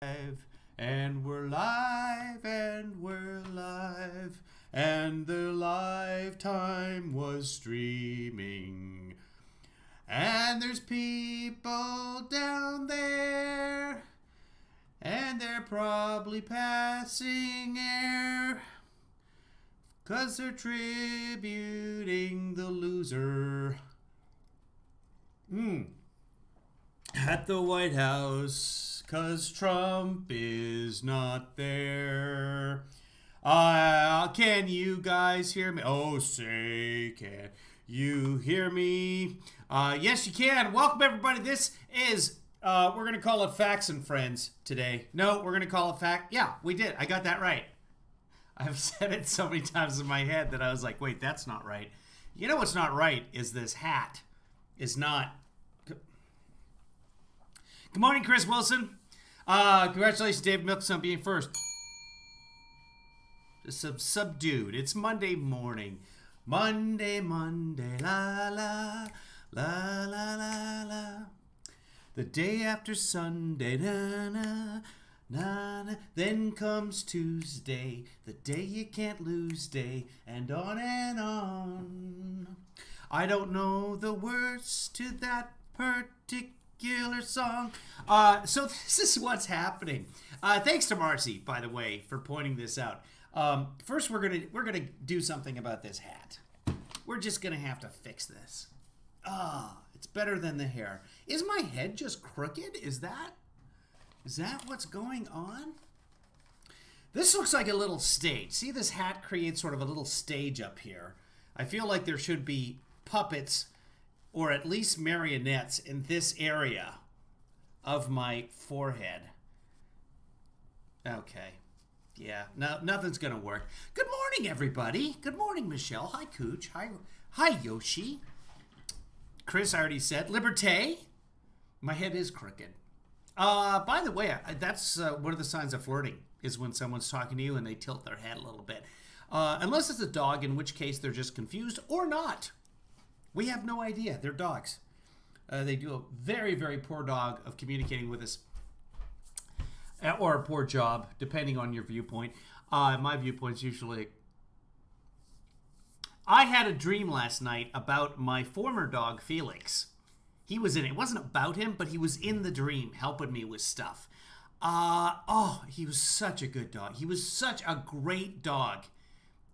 And we're live, and we're live, and their lifetime was streaming. And there's people down there, and they're probably passing air, 'cause they're tributing the loser. At the White House, 'cause Trump is not there. Can you guys hear me? Oh, say, can you hear me? Yes, you can. Welcome, everybody. This is, we're going to call it Facts and Friends today. No, we're going to call it Fact. Yeah, we did. I got that right. I've said it so many times in my head that I was like, wait, that's not right. You know what's not right is this hat is not... Good morning, Chris Wilson. Congratulations, Dave Milks, on being first. Subdued. It's Monday morning. Monday, la la, la la la la. The day after Sunday, na na, na na. Then comes Tuesday, the day you can't lose day, and on and on. I don't know the words to that particular song. So this is what's happening. Thanks to Marcy, by the way, for pointing this out. First, we're gonna do something about this hat. We're just gonna have to fix this. It's better than the hair. Is my head just crooked? Is that what's going on? This looks like a little stage. See, this hat creates sort of a little stage up here. I feel like there should be puppets or at least marionettes in this area of my forehead. Okay. Yeah, no, nothing's going to work. Good morning, everybody. Good morning, Michelle. Hi, Cooch. Hi, Yoshi. Chris, I already said. Liberté. My head is crooked. By the way, that's one of the signs of flirting, is when someone's talking to you and they tilt their head a little bit. Unless it's a dog, in which case they're just confused or not. We have no idea. They're dogs. They do a very, very poor dog of communicating with us. Or a poor job, depending on your viewpoint. My viewpoint's usually... I had a dream last night about my former dog, Felix. He was in it. It wasn't about him, but he was in the dream, helping me with stuff. He was such a good dog. He was such a great dog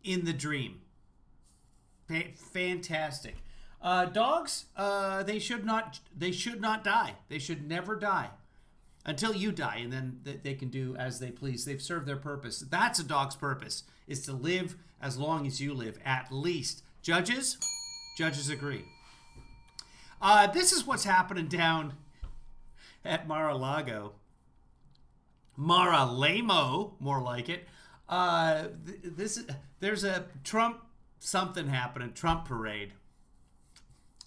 in the dream. Fantastic. Dogs, they should not die. They should never die until you die, and then they can do as they please. They've served their purpose. That's a dog's purpose, is to live as long as you live, at least. Judges agree. This is what's happening down at Mar-a-Lago. Mar-a-Lamo, more like it. There's a Trump something happening, Trump parade.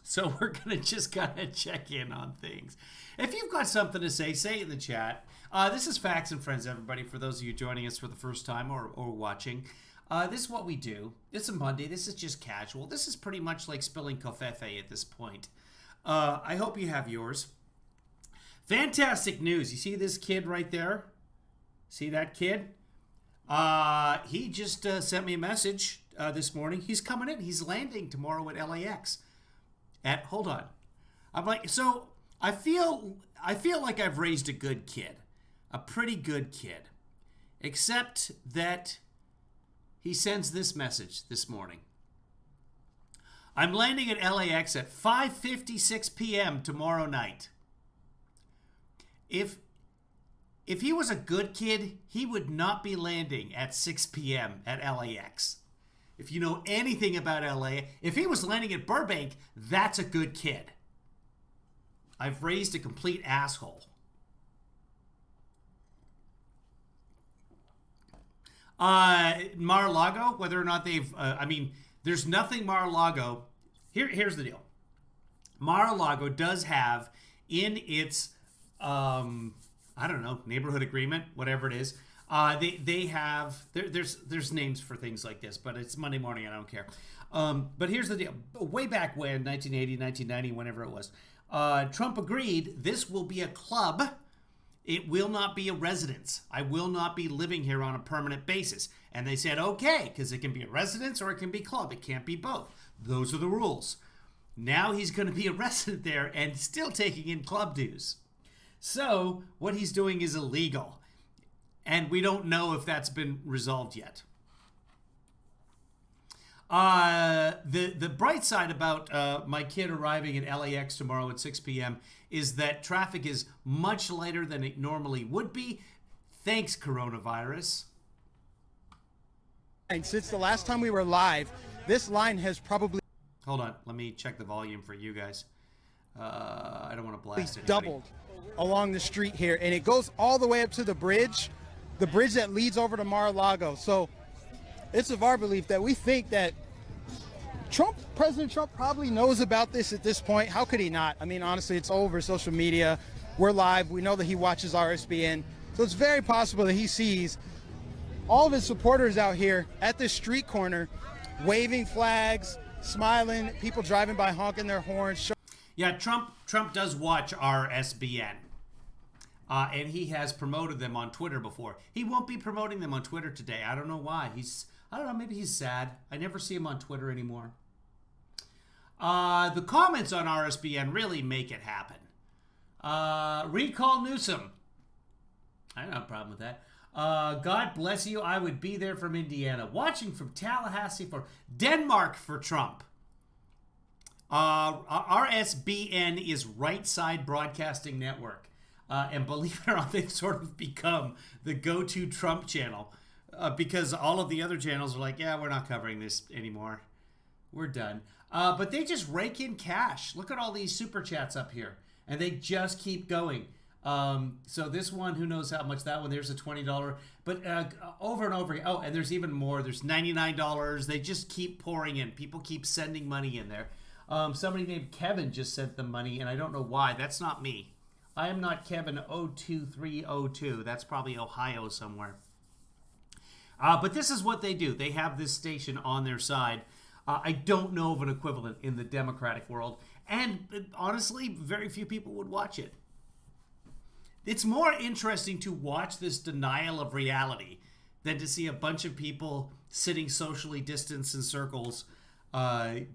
So we're going to just kind of check in on things. If you've got something to say it in the chat. This is Facts and Friends, everybody, for those of you joining us for the first time or watching. This is what we do. It's a Monday. This is just casual. This is pretty much like spilling covfefe at this point. I hope you have yours. Fantastic news. You see this kid right there? See that kid? He just sent me a message this morning. He's coming in. He's landing tomorrow at LAX. Hold on. I'm like, so I feel like I've raised a good kid, a pretty good kid, except that he sends this message this morning. I'm landing at LAX at 5:56 p.m. tomorrow night. If he was a good kid, he would not be landing at 6 p.m. at LAX. If you know anything about LA, if he was landing at Burbank, that's a good kid. I've raised a complete asshole. Mar-a-Lago, whether or not they've... there's nothing Mar-a-Lago... Here's the deal. Mar-a-Lago does have in its, neighborhood agreement, whatever it is, they have... There's names for things like this, but it's Monday morning, I don't care. But here's the deal. Way back when, 1980, 1990, whenever it was, Trump agreed this will be a club It will not be a residence. I will not be living here on a permanent basis. And they said, okay, because it can be a residence or it can be club. It can't be both. Those are the rules. Now he's going to be a resident there and still taking in club dues. So what he's doing is illegal. And we don't know if that's been resolved yet. The bright side about my kid arriving at LAX tomorrow at 6 p.m. is that traffic is much lighter than it normally would be. Thanks, coronavirus. And since the last time we were live, this line has probably... Hold on. Let me check the volume for you guys. I don't want to blast it. Doubled along the street here, and it goes all the way up to the bridge that leads over to Mar-a-Lago. So it's of our belief that we think that President Trump probably knows about this at this point. How could he not? I mean, honestly, it's all over social media. We're live. We know that he watches RSBN. So it's very possible that he sees all of his supporters out here at this street corner waving flags, smiling, people driving by honking their horns. Yeah, Trump does watch RSBN. And he has promoted them on Twitter before. He won't be promoting them on Twitter today. I don't know why. I don't know, maybe he's sad. I never see him on Twitter anymore. The comments on RSBN really make it happen. Recall Newsom. I don't have a problem with that. God bless you. I would be there from Indiana. Watching from Tallahassee for Denmark for Trump. RSBN is Right Side Broadcasting Network. And believe it or not, they've sort of become the go-to Trump channel because all of the other channels are like, yeah, we're not covering this anymore. We're done. But they just rake in cash. Look at all these super chats up here. And they just keep going. So this one, who knows how much that one, there's a $20. But over and over, oh, and there's even more. There's $99. They just keep pouring in. People keep sending money in there. Somebody named Kevin just sent them money, and I don't know why. That's not me. I am not Kevin 02302. That's probably Ohio somewhere. But this is what they do. They have this station on their side. I don't know of an equivalent in the Democratic world. And honestly, very few people would watch it. It's more interesting to watch this denial of reality than to see a bunch of people sitting socially distanced in circles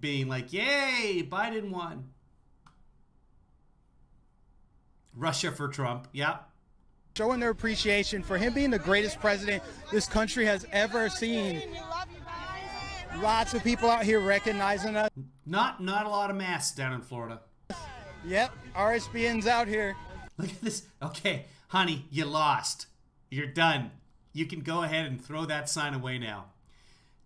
being like, yay, Biden won. Russia for Trump, yeah. Showing their appreciation for him being the greatest president this country has ever seen. Lots of people out here recognizing us. Not a lot of masks down in Florida. Yep, RSBN's out here. Look at this. Okay, honey, you lost. You're done. You can go ahead and throw that sign away now.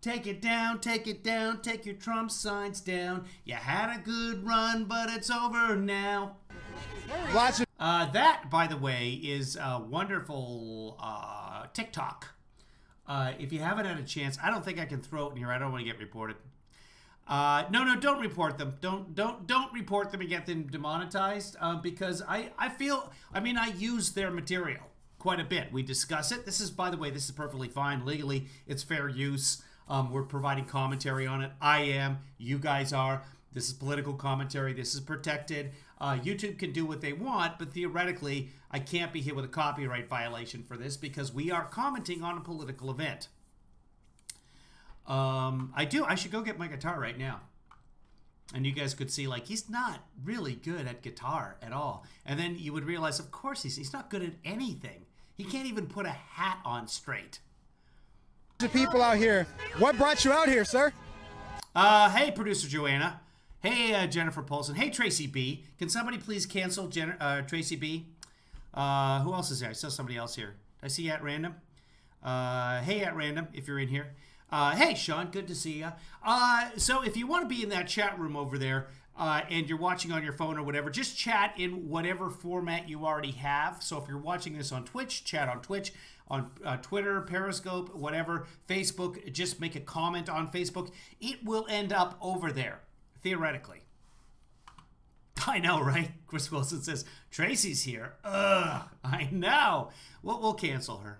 Take it down, take it down, take your Trump signs down. You had a good run, but it's over now. Lots of that, by the way, is a wonderful TikTok. If you haven't had a chance, I don't think I can throw it in here. I don't want to get reported. No, don't report them. Don't report them and get them demonetized because I use their material quite a bit. We discuss it. This is, by the way, this is perfectly fine. Legally, it's fair use. We're providing commentary on it. I am. You guys are. This is political commentary. This is protected. YouTube can do what they want, but theoretically, I can't be hit with a copyright violation for this because we are commenting on a political event. I should go get my guitar right now. And you guys could see, like, he's not really good at guitar at all. And then you would realize, of course, he's not good at anything. He can't even put a hat on straight. The people out here. What brought you out here, sir? Hey, producer Joanna. Hey, Jennifer Paulson. Hey, Tracy B. Can somebody please cancel Tracy B? Who else is there? I saw somebody else here. Did I see you at random? Hey, at random, if you're in here. Hey, Sean, good to see you. So if you want to be in that chat room over there and you're watching on your phone or whatever, just chat in whatever format you already have. So if you're watching this on Twitch, chat on Twitch, on Twitter, Periscope, whatever, Facebook, just make a comment on Facebook. It will end up over there, theoretically. I know, right? Chris Wilson says, Tracy's here. Ugh, I know. We'll cancel her.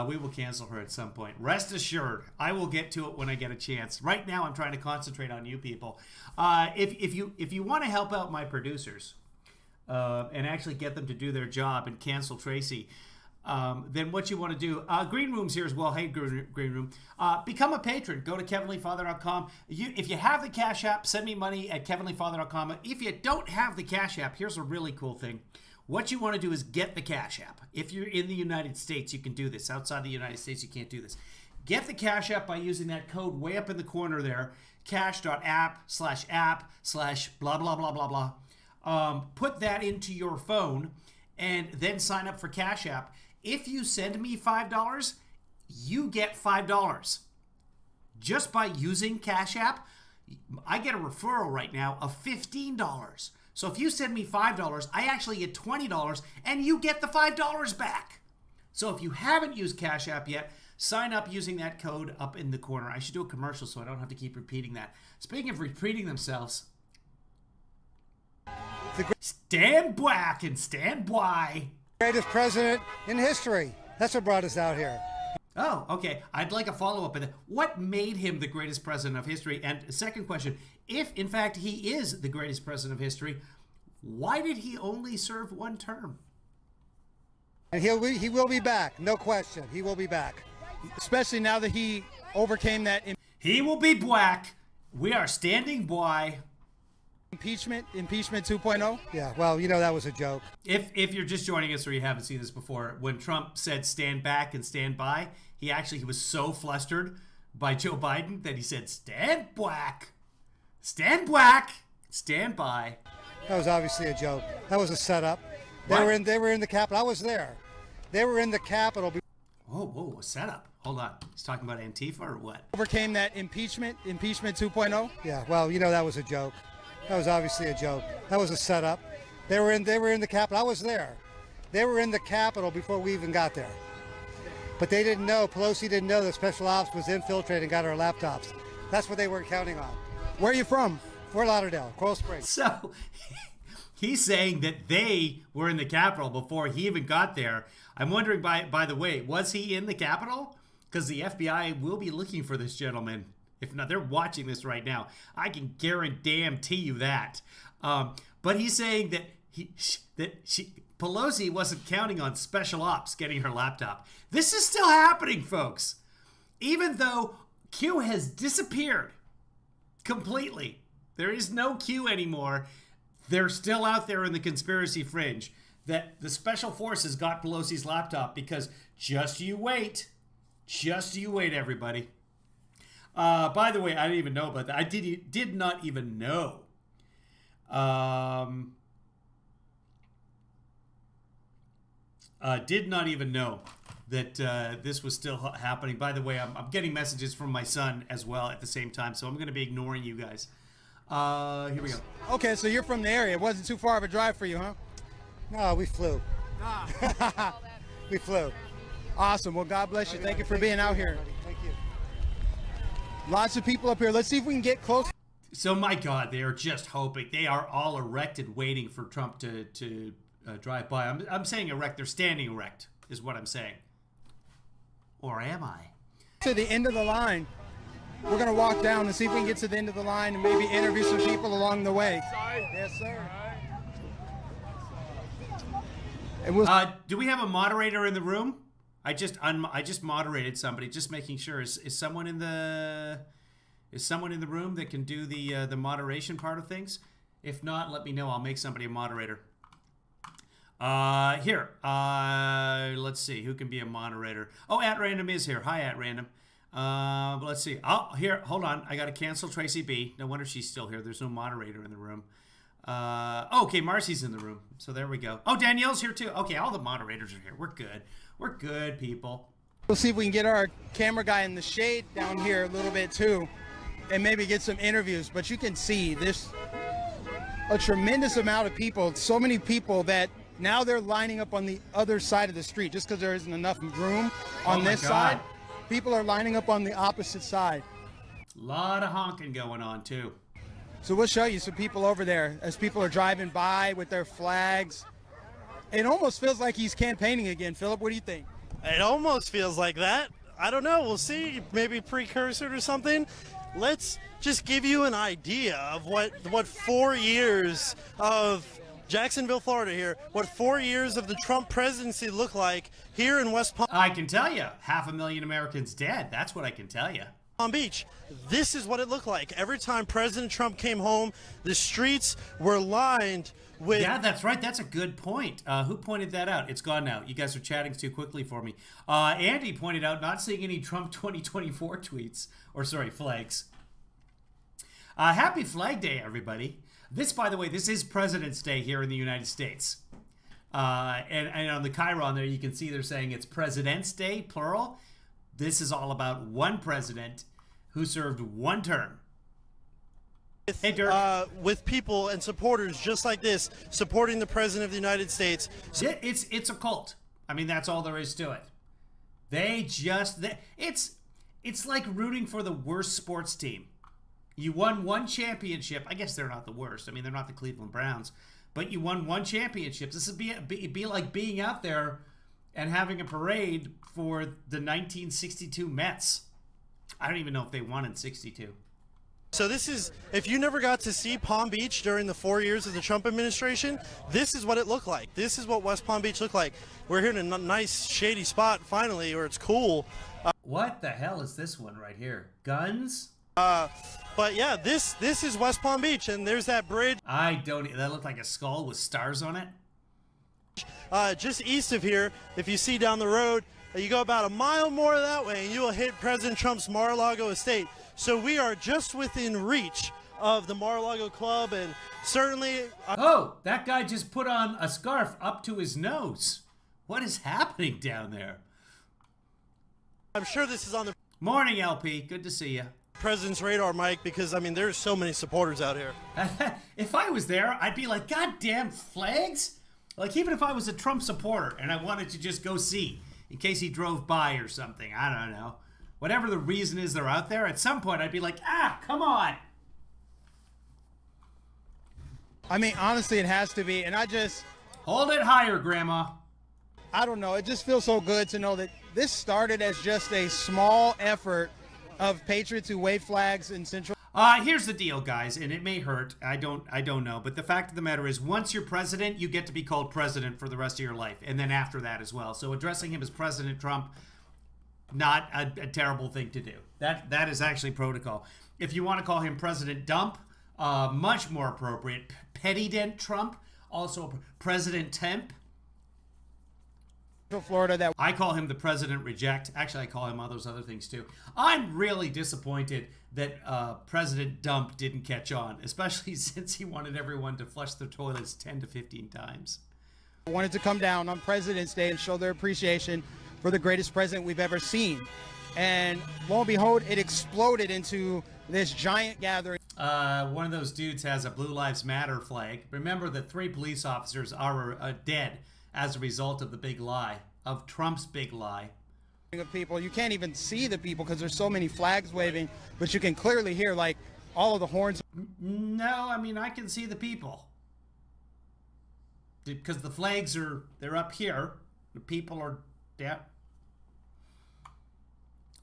We will cancel her at some point. Rest assured, I will get to it when I get a chance. Right now, I'm trying to concentrate on you people. If you want to help out my producers, and actually get them to do their job and cancel Tracy, then what you want to do, Green Room's here as well. Hey, Green Room. Become a patron. Go to kevinleefather.com. If you have the Cash App, send me money at kevinleefather.com. If you don't have the Cash App, here's a really cool thing. What you want to do is get the Cash App. If you're in the United States, you can do this. Outside the United States, you can't do this. Get the Cash App by using that code way up in the corner there, cash.app/blah, blah, blah, blah, blah. Put that into your phone and then sign up for Cash App. If you send me $5, you get $5. Just by using Cash App, I get a referral right now of $15. So if you send me $5, I actually get $20 and you get the $5 back. So if you haven't used Cash App yet, sign up using that code up in the corner. I should do a commercial so I don't have to keep repeating that. Speaking of repeating themselves, stand back and stand by. Greatest president in history. That's what brought us out here. Oh, okay. I'd like a follow-up of that. What made him the greatest president of history? And second question, if in fact he is the greatest president of history, why did he only serve one term? And he will be back. No question. He will be back. Especially now that he overcame that He will be black. We are standing by. impeachment 2.0. Yeah, well, you know that was a joke. If you're just joining us or you haven't seen this before, when Trump said stand back and stand by, he was so flustered by Joe Biden that he said stand black, stand by. That was obviously a joke. That was a setup. What? They were in the Capitol. I was there. They were in the Capitol. Whoa, a setup. Hold on. He's talking about Antifa or what? Overcame that impeachment 2.0. Yeah, well, you know that was a joke. That was obviously a joke. That was a setup. They were in the Capitol. I was there. They were in the Capitol before we even got there. But they didn't know, Pelosi didn't know that Special Ops was infiltrated and got our laptops. That's what they weren't counting on. Where are you from? Fort Lauderdale, Coral Springs. So he's saying that they were in the Capitol before he even got there. I'm wondering, by the way, was he in the Capitol? Because the FBI will be looking for this gentleman. If not, they're watching this right now. I can guarantee you that. But he's saying that Pelosi wasn't counting on Special Ops getting her laptop. This is still happening, folks. Even though Q has disappeared completely. There is no Q anymore. They're still out there in the conspiracy fringe that the special forces got Pelosi's laptop because just you wait, everybody. By the way, I didn't even know about that. I did not even know. Did not even know that this was still happening. By the way, I'm getting messages from my son as well at the same time, so I'm going to be ignoring you guys. Here we go. Okay, so you're from the area. It wasn't too far of a drive for you, huh? No, we flew. We flew. Awesome. Well, God bless you. Thank you for being out here. Thank you. Lots of people up here. Let's see if we can get close. So, my God, they are just hoping. They are all erected waiting for Trump to drive by. I'm saying erect. They're standing erect is what I'm saying. Or am I? To the end of the line. We're going to walk down and see if we can get to the end of the line and maybe interview some people along the way. Yes, sir. Do we have a moderator in the room? I just moderated somebody, just making sure. Is someone in the room that can do the moderation part of things? If not, let me know. I'll make somebody a moderator. Here. Let's see who can be a moderator. Oh, At Random is here. Hi, At Random. Let's see. Oh, here. Hold on. I got to cancel Tracy B. No wonder she's still here. There's no moderator in the room. Okay, Marcy's in the room. So there we go. Oh, Danielle's here too. Okay, all the moderators are here. We're good. We're good, people. We'll see if we can get our camera guy in the shade down here a little bit too and maybe get some interviews. But you can see there's a tremendous amount of people, so many people that now they're lining up on the other side of the street just because there isn't enough room on this side. People are lining up on the opposite side. A lot of honking going on too. So we'll show you some people over there as people are driving by with their flags. It almost feels like he's campaigning again. Philip, what do you think? It almost feels like that. I don't know. We'll see. Maybe precursor to something. Let's just give you an idea of what 4 years of Jacksonville, Florida here, what 4 years of the Trump presidency look like here in West I can tell you, 500,000 Americans dead. That's what I can tell you. Palm Beach. This is what it looked like. Every time President Trump came home, the streets were lined with... Yeah, that's right. That's a good point. Who pointed that out? It's gone now. You guys are chatting too quickly for me. Andy pointed out not seeing any Trump 2024 tweets. Or, sorry, flags. Happy Flag Day, everybody. This, by the way, this is President's Day here in the United States. And on the Chiron there, you can see they're saying it's President's Day, plural. This is all about one president who served one term. Hey, Dirk. With people and supporters just like this, supporting the President of the United States. It's a cult. I mean, that's all there is to it. It's like rooting for the worst sports team. You won one championship. I guess they're not the worst. I mean, they're not the Cleveland Browns. But you won one championship. This would be like being out there and having a parade for the 1962 Mets. I don't even know if they won in 62. So this is, if you never got to see Palm Beach during the 4 years of the Trump administration, this is what it looked like. This is what West Palm Beach looked like. We're here in a nice shady spot finally where it's cool. What the hell is this one right here? Guns? But yeah, this is West Palm Beach, and there's that bridge. That looked like a skull with stars on it. Just east of here, if you see down the road, you go about a mile more that way, and you will hit President Trump's Mar-a-Lago estate. So we are just within reach of the Mar-a-Lago Club, and certainly... Oh, that guy just put on a scarf up to his nose. What is happening down there? I'm sure this is on the Morning, LP. Good to see you. President's radar, Mike, because, I mean, there's so many supporters out here. If I was there, I'd be like, God damn flags? Like, even if I was a Trump supporter and I wanted to just go see in case he drove by or something, I don't know. Whatever the reason is they're out there, at some point I'd be like, come on. I mean, honestly, it has to be. And Hold it higher, Grandma. I don't know. It just feels so good to know that this started as just a small effort of patriots who wave flags in Central. Here's the deal, guys, and it may hurt. I don't know, but the fact of the matter is, once you're president, you get to be called president for the rest of your life, and then after that as well. So addressing him as President Trump, not a terrible thing to do. That is actually protocol. If you want to call him President Dump, much more appropriate. Petty Dent Trump, also President Temp. Florida, that I call him the President Reject. Actually, I call him all those other things too. I'm really disappointed that President Dump didn't catch on, especially since he wanted everyone to flush their toilets 10 to 15 times. wanted to come down on President's Day and show their appreciation for the greatest president we've ever seen. And lo and behold, it exploded into this giant gathering. One of those dudes has a Blue Lives Matter flag. Remember that 3 police officers are dead as a result of the big lie, of Trump's big lie. Of people, you can't even see the people because there's so many flags waving, but you can clearly hear like all of the horns. No, I mean, I can see the people because the flags they're up here. The people are, yeah.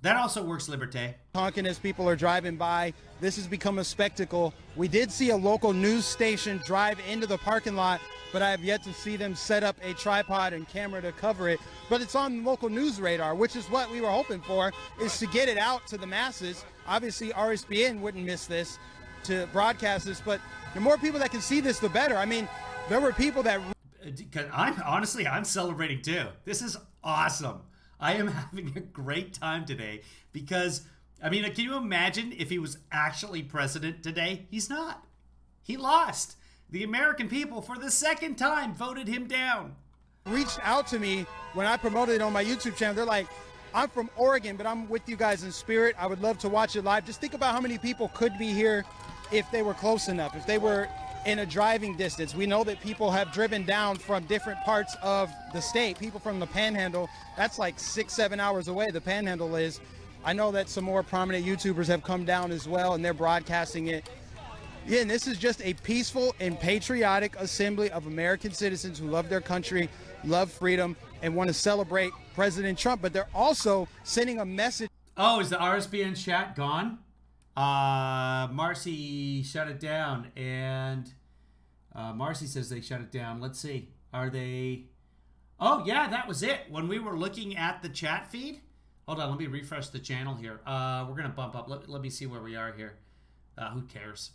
That also works, Liberté. Honking as people are driving by. This has become a spectacle. We did see a local news station drive into the parking lot, but I have yet to see them set up a tripod and camera to cover it. But it's on local news radar, which is what we were hoping for, is to get it out to the masses. Obviously, RSBN wouldn't miss this to broadcast this, but the more people that can see this, the better. I mean, there were people that... I'm celebrating too. This is awesome. I am having a great time today because, I mean, can you imagine if he was actually president today? He's not. He lost. The American people, for the second time, voted him down. Reached out to me when I promoted it on my YouTube channel. They're like, I'm from Oregon, but I'm with you guys in spirit. I would love to watch it live. Just think about how many people could be here if they were close enough, if they were in a driving distance. We know that people have driven down from different parts of the state. People from the Panhandle, that's like 6-7 hours away, the Panhandle is. I know that some more prominent YouTubers have come down as well, and they're broadcasting it. Yeah, and this is just a peaceful and patriotic assembly of American citizens who love their country, love freedom, and want to celebrate President Trump. But they're also sending a message. Oh, is the RSBN chat gone? Marcy shut it down, and Marcy says they shut it down. Let's see. Are they... Oh, yeah, that was it. When we were looking at the chat feed... Hold on, let me refresh the channel here. We're going to bump up. Let me see where we are here. Who cares?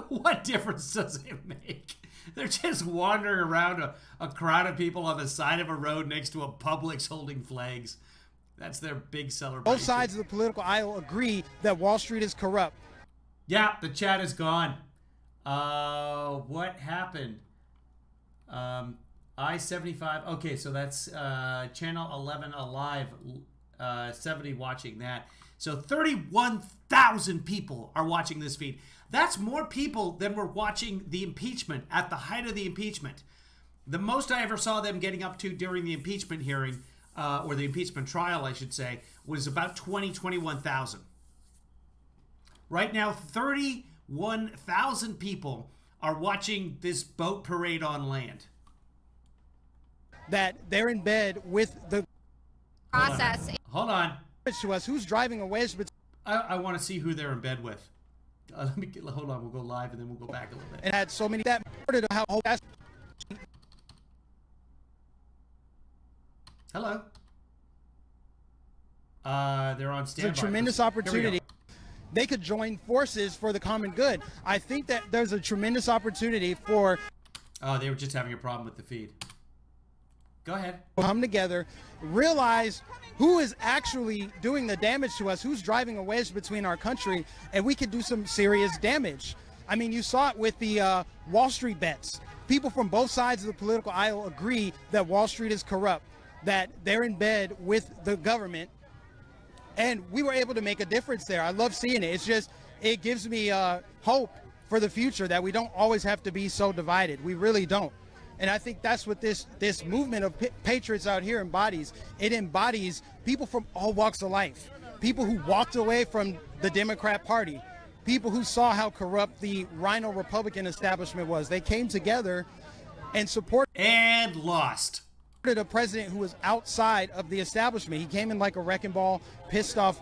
What difference does it make? They're just wandering around a crowd of people on the side of a road next to a Publix holding flags. That's their big celebration. Both sides of the political aisle agree that Wall Street is corrupt. Yeah, the chat is gone. What happened? I-75. Okay, so that's channel 11 Alive, 70 watching that. So 31,000 people are watching this feed. That's more people than were watching the impeachment at the height of the impeachment. The most I ever saw them getting up to during the impeachment hearing, or the impeachment trial, I should say, was about 21,000. Right now, 31,000 people are watching this boat parade on land. That they're in bed with the process. Hold on. To us, who's driving a wedge between I want to see who they're in bed with. Hold on. We'll go live and then we'll go back a little bit. and had so many that how that's Hello. They're on standby. a tremendous Here we opportunity. go. They could join forces for the common good. I think that there's a tremendous opportunity for Oh, they were just having a problem with the feed. Go ahead. come together, realize who is actually doing the damage to us, who's driving a wedge between our country, and we could do some serious damage. I mean, you saw it with the Wall Street bets. People from both sides of the political aisle agree that Wall Street is corrupt, that they're in bed with the government, and we were able to make a difference there. I love seeing it. It's just, it gives me hope for the future that we don't always have to be so divided. We really don't. And I think that's what this movement of patriots out here embodies. It embodies people from all walks of life, people who walked away from the Democrat Party, people who saw how corrupt the Rhino Republican establishment was. They came together and supported And lost. a president who was outside of the establishment. He came in like a wrecking ball, pissed off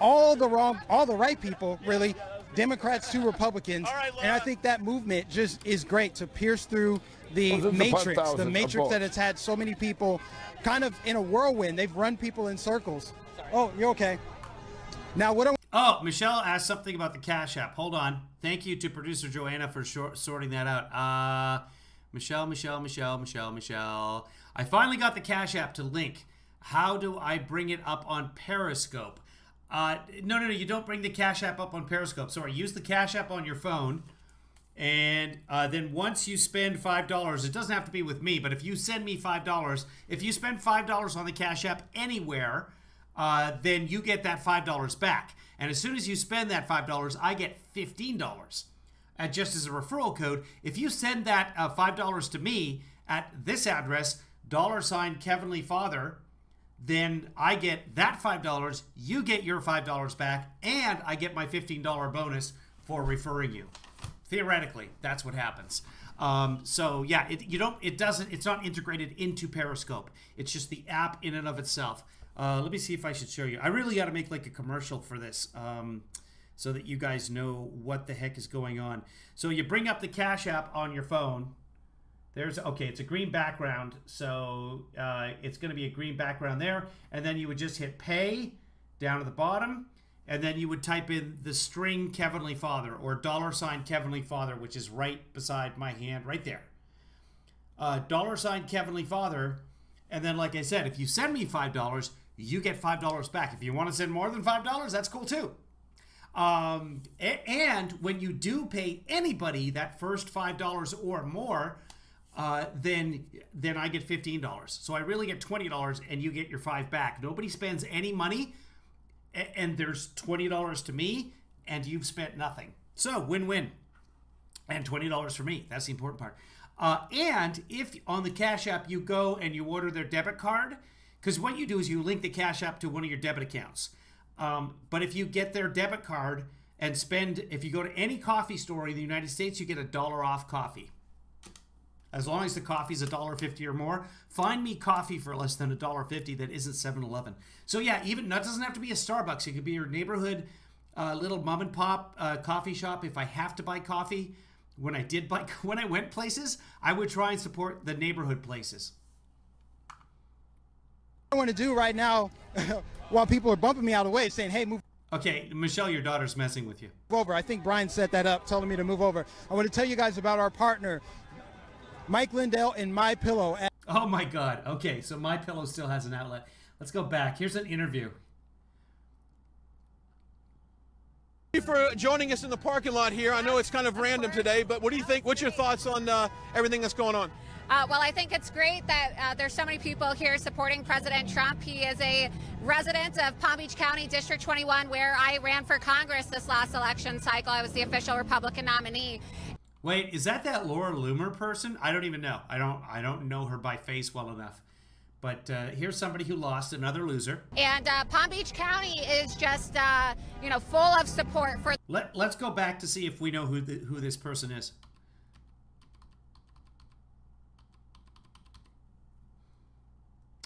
all the right people, really, Democrats to Republicans. And I think that movement just is great to pierce through the matrix that has had so many people kind of in a whirlwind. They've run people in circles. Oh, you're okay. Now, what I Oh, Michelle asked something about the Cash App. Hold on. Thank you to producer Joanna for sorting that out. Michelle. I finally got the Cash App to link. How do I bring it up on Periscope? No, you don't bring the Cash App up on Periscope. Sorry, use the Cash App on your phone. And then once you spend $5, it doesn't have to be with me, but if you send me $5, if you spend $5 on the Cash App anywhere, then you get that $5 back. And as soon as you spend that $5, I get $15. And just as a referral code, if you send that $5 to me at this address, $Kevinly Father, then I get that $5, you get your $5 back, and I get my $15 bonus for referring you. Theoretically, that's what happens. So yeah, it's not integrated into Periscope. It's just the app in and of itself. Let me see if I should show you. I really got to make like a commercial for this, so that you guys know what the heck is going on. So you bring up the Cash App on your phone. It's a green background. So it's going to be a green background there. And then you would just hit pay down at the bottom. And then you would type in the string Kevinly Father or $Kevinly Father, which is right beside my hand right there. $Kevinly Father. And then, like I said, if you send me $5, you get $5 back. If you want to send more than $5, that's cool too. And when you do pay anybody that first $5 or more, then I get $15. So I really get $20 and you get your $5 back. Nobody spends any money, and there's $20 to me, and you've spent nothing. So win-win. And $20 for me. That's the important part. And if on the Cash App you go and you order their debit card, because what you do is you link the Cash App to one of your debit accounts. But if you get their debit card and if you go to any coffee store in the United States, you get $1 off coffee. As long as the coffee's $1.50 or more, find me coffee for less than $1.50 that isn't 7-Eleven. So yeah, even that doesn't have to be a Starbucks. It could be your neighborhood little mom and pop coffee shop. If I have to buy coffee, when I went places, I would try and support the neighborhood places. I want to do right now, while people are bumping me out of the way, saying, "Hey, move Okay, Michelle, your daughter's messing with you. over." I think Brian set that up, telling me to move over. I want to tell you guys about our partner, Mike Lindell and My Pillow. Oh my God. Okay, so My Pillow still has an outlet. Let's go back. Here's an interview. Thank you for joining us in the parking lot here. I know it's kind of random today, but what do you think? What's your thoughts on everything that's going on? Well, I think it's great that there's so many people here supporting President Trump. He is a resident of Palm Beach County, District 21, where I ran for Congress this last election cycle. I was the official Republican nominee. Wait, is that Laura Loomer person? I don't even know. I don't know her by face well enough. But here's somebody who lost, another loser. And Palm Beach County is just, full of support for. Let's go back to see if we know who this person is.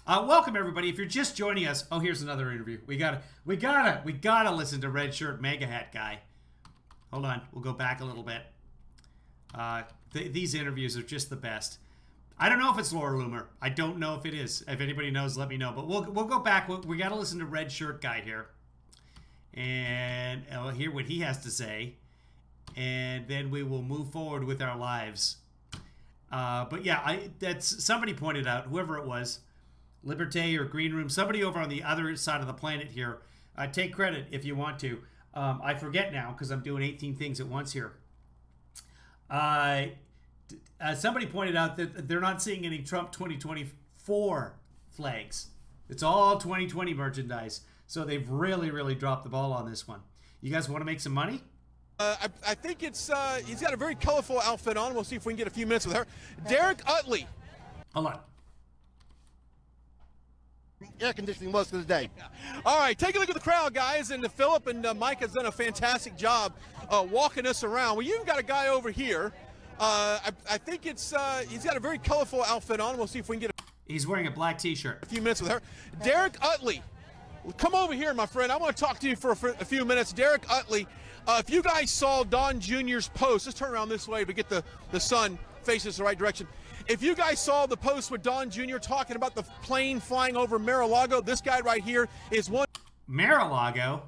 Welcome everybody. If you're just joining us, oh, here's another interview. We gotta listen to Red Shirt Mega Hat guy. Hold on, we'll go back a little bit. These interviews are just the best. I don't know if it's Laura Loomer. I don't know if it is. If anybody knows, let me know. But we'll go back. We got to listen to Red Shirt Guy here, and we'll hear what he has to say, and then we will move forward with our lives. But yeah, that's somebody pointed out, whoever it was, Liberté or Green Room, somebody over on the other side of the planet here. Take credit if you want to. I forget now because I'm doing 18 things at once here. Somebody pointed out that they're not seeing any Trump 2024 flags. It's all 2020 merchandise. So they've really, really dropped the ball on this one. You guys want to make some money? I think it's he's got a very colorful outfit on. We'll see if we can get a few minutes with her. Derek Utley. Hold on. Air conditioning most of the day. All right, take a look at the crowd, guys. And Philip and Mike has done a fantastic job walking us around. Well, you've got a guy over here. I think it's he's got a very colorful outfit on. We'll see if we can get He's wearing a black T-shirt. a few minutes with her. Derek Utley. Come over here, my friend. I want to talk to you for a few minutes. Derek Utley, if you guys saw Don Jr.'s post, let's turn around this way to get the sun faces the right direction. If you guys saw the post with Don Jr. talking about the plane flying over Mar-a-Lago, this guy right here is one. Mar-a-Lago?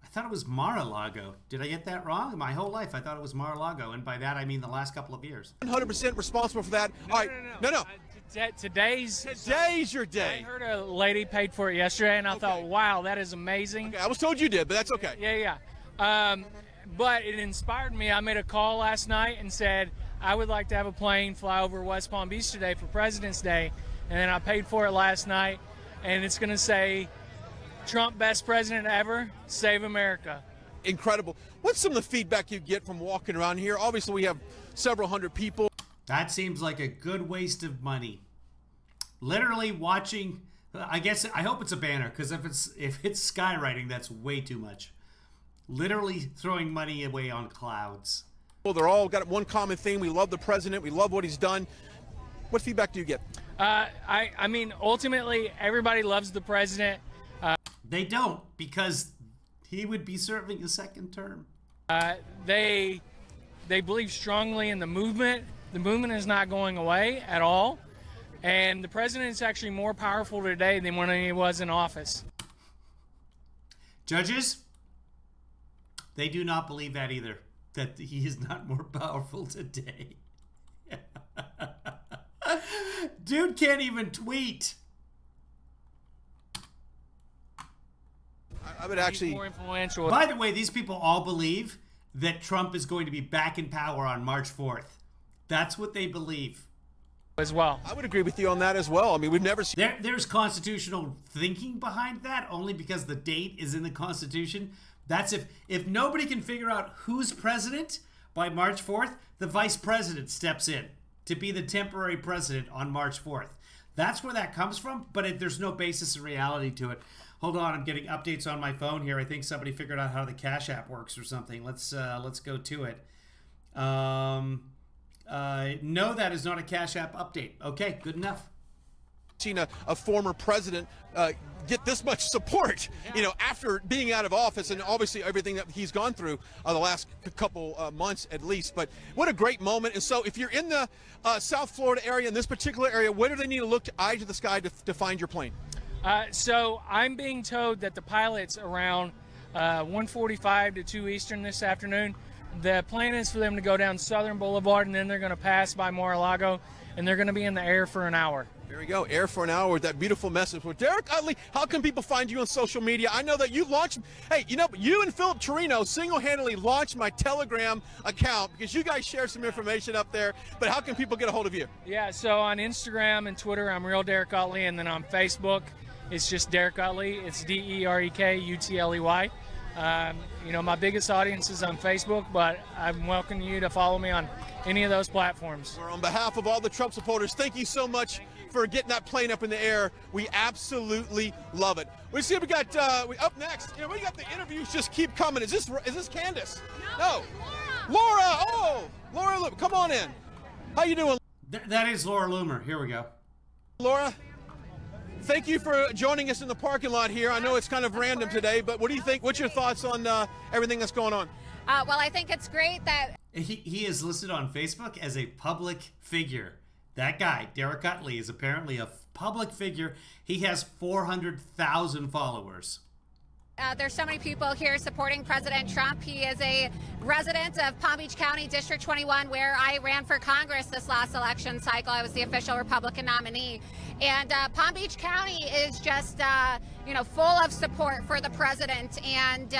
I thought it was Mar-a-Lago. Did I get that wrong? My whole life I thought it was Mar-a-Lago, and by that I mean the last couple of years. 100% responsible for that. All right, no. Today's your day. I heard a lady paid for it yesterday, and I thought, wow, that is amazing. Okay, I was told you did, but that's okay. Yeah. But it inspired me. I made a call last night and said, I would like to have a plane fly over West Palm Beach today for President's Day. And then I paid for it last night, and it's going to say, Trump, best president ever, save America. Incredible. What's some of the feedback you get from walking around here? Obviously, we have several hundred people. That seems like a good waste of money. Literally watching, I hope it's a banner, because if it's skywriting, that's way too much. Literally throwing money away on clouds. Well, they're all got one common theme. We love the president. We love what he's done. What feedback do you get? I mean, ultimately, everybody loves the president. They don't, because he would be serving a second term. They believe strongly in the movement. The movement is not going away at all. And the president is actually more powerful today than when he was in office. Judges, they do not believe that either, that he is not more powerful today. Dude can't even tweet. I would actually. More influential. By the way, these people all believe that Trump is going to be back in power on March 4th. That's what they believe. As well. I would agree with you on that as well. I mean, we've never seen. There's constitutional thinking behind that, only because the date is in the Constitution. That's if nobody can figure out who's president by March 4th, the vice president steps in to be the temporary president on March 4th. That's where that comes from, but there's no basis in reality to it. Hold on, I'm getting updates on my phone here. I think somebody figured out how the Cash App works or something. Let's go to it. No, that is not a Cash App update. Okay, good enough. seen a former president get this much support, after being out of office, and obviously everything that he's gone through the last couple months at least. But what a great moment. And so if you're in the South Florida area, in this particular area, where do they need to look eye to the sky to find your plane? So I'm being told that the pilot's around 1:45 to 2 Eastern this afternoon. The plan is for them to go down Southern Boulevard, and then they're going to pass by Mar-a-Lago, and they're going to be in the air for an hour. There we go, air for an hour with that beautiful message. Well, Derek Utley, how can people find you on social media? I know that you launched, you and Philip Torino single-handedly launched my Telegram account because you guys share some information up there, but how can people get a hold of you? Yeah, so on Instagram and Twitter, I'm Real Derek Utley, and then on Facebook, it's just Derek Utley. It's DEREKUTLEY. My biggest audience is on Facebook, but I'm welcoming you to follow me on any of those platforms. Well, on behalf of all the Trump supporters, thank you so much for getting that plane up in the air. We absolutely love it. We see we got up next. We got the interviews just keep coming. Is this Candace? No. Laura. Oh, Laura, come on in. How you doing? That is Laura Loomer. Here we go. Laura, thank you for joining us in the parking lot here. I know it's kind of random today, but what do you think? What's your thoughts on everything that's going on? Well, I think it's great that He is listed on Facebook as a public figure. That guy, Derek Utley, is apparently a public figure. He has 400,000 followers. there's so many people here supporting President Trump. He is a resident of Palm Beach County, District 21, where I ran for Congress this last election cycle. I was the official Republican nominee. And Palm Beach County is just, full of support for the president. And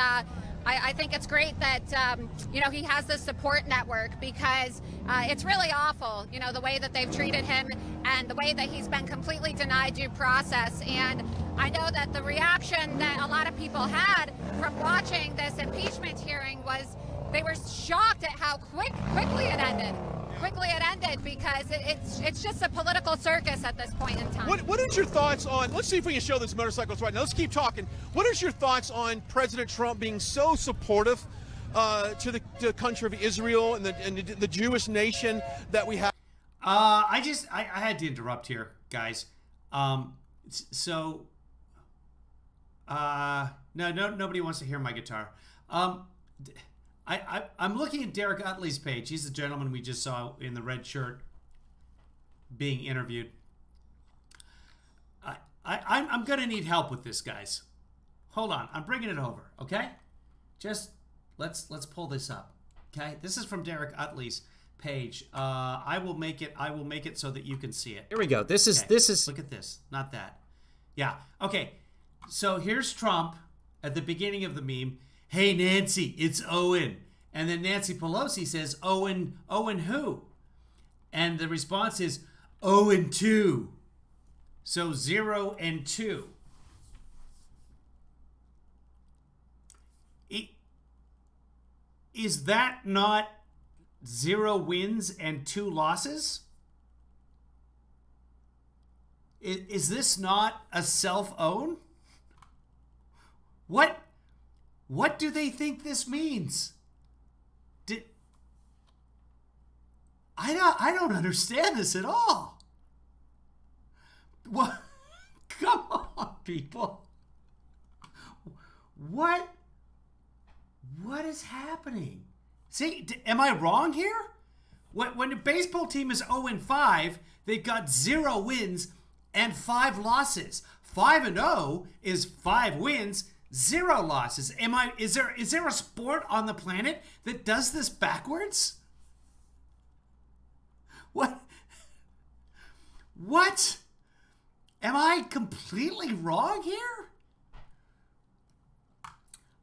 I think it's great that, he has this support network because it's really awful, the way that they've treated him and the way that he's been completely denied due process. And I know that the reaction that a lot of people had from watching this impeachment hearing was they were shocked at how quickly it ended. Quickly it ended because it's just a political circus at this point in time. What is your thoughts on, let's see if we can show these motorcycles right now. Let's keep talking. What is your thoughts on President Trump being so supportive to the country of Israel and the Jewish nation that we have? I had to interrupt here, guys. No, nobody wants to hear my guitar. I'm looking at Derek Utley's page. He's the gentleman we just saw in the red shirt being interviewed. I'm going to need help with this, guys. Hold on. I'm bringing it over, okay? Just let's pull this up, okay? This is from Derek Utley's page. I will make it so that you can see it. Here we go. This is look at this, not that. Yeah. Okay. So here's Trump at the beginning of the meme. Hey, Nancy, it's Owen. And then Nancy Pelosi says, Owen who? And the response is, Owen 2. So 0 and 2. Is that not 0 wins and 2 losses? Is this not a self-own? What do they think this means? I don't understand this at all. What? Come on, people. What is happening? See, am I wrong here? When the baseball team is 0-5, they've got 0 wins and 5 losses. 5-0 is 5 wins, 0 losses. Is there a sport on the planet that does this backwards? What? Am I completely wrong here?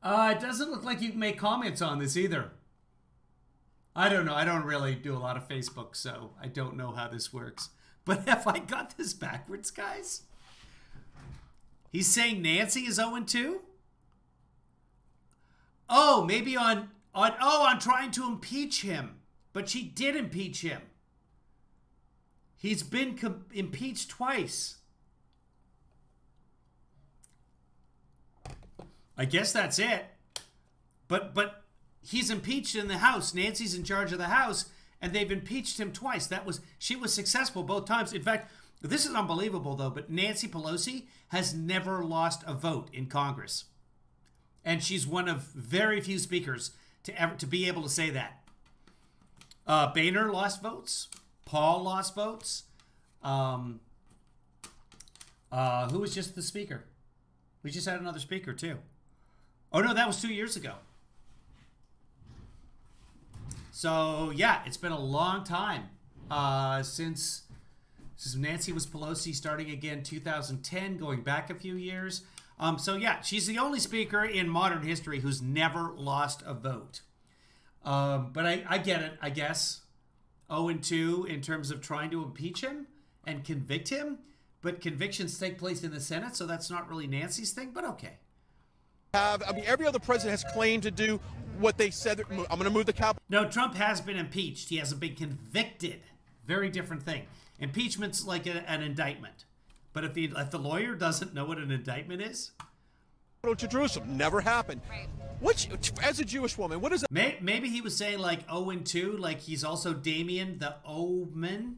It doesn't look like you can make comments on this either. I don't know. I don't really do a lot of Facebook, so I don't know how this works. But have I got this backwards, guys? He's saying Nancy is 0-2? Oh, maybe on trying to impeach him. But she did impeach him. He's been impeached twice. I guess that's it. But he's impeached in the House. Nancy's in charge of the House, and they've impeached him twice. She was successful both times. In fact, This is unbelievable, though, but Nancy Pelosi has never lost a vote in Congress. And she's one of very few speakers to be able to say that. Boehner lost votes. Paul lost votes. Who was just the speaker? We just had another speaker, too. Oh, no, that was 2 years ago. So, yeah, it's been a long time since Nancy was Pelosi, starting again 2010, going back a few years. So, yeah, she's the only speaker in modern history who's never lost a vote. But I get it, I guess. 0-2 in terms of trying to impeach him and convict him. But convictions take place in the Senate, so that's not really Nancy's thing, but okay. Every other president has claimed to do what they said. I'm going to move the Capitol. No, Trump has been impeached. He hasn't been convicted. Very different thing. Impeachment's like an indictment. But if the lawyer doesn't know what an indictment is, To Jerusalem never happened. Right. Which, as a Jewish woman, what does that maybe he was saying like 0-2, like he's also Damien the Omen.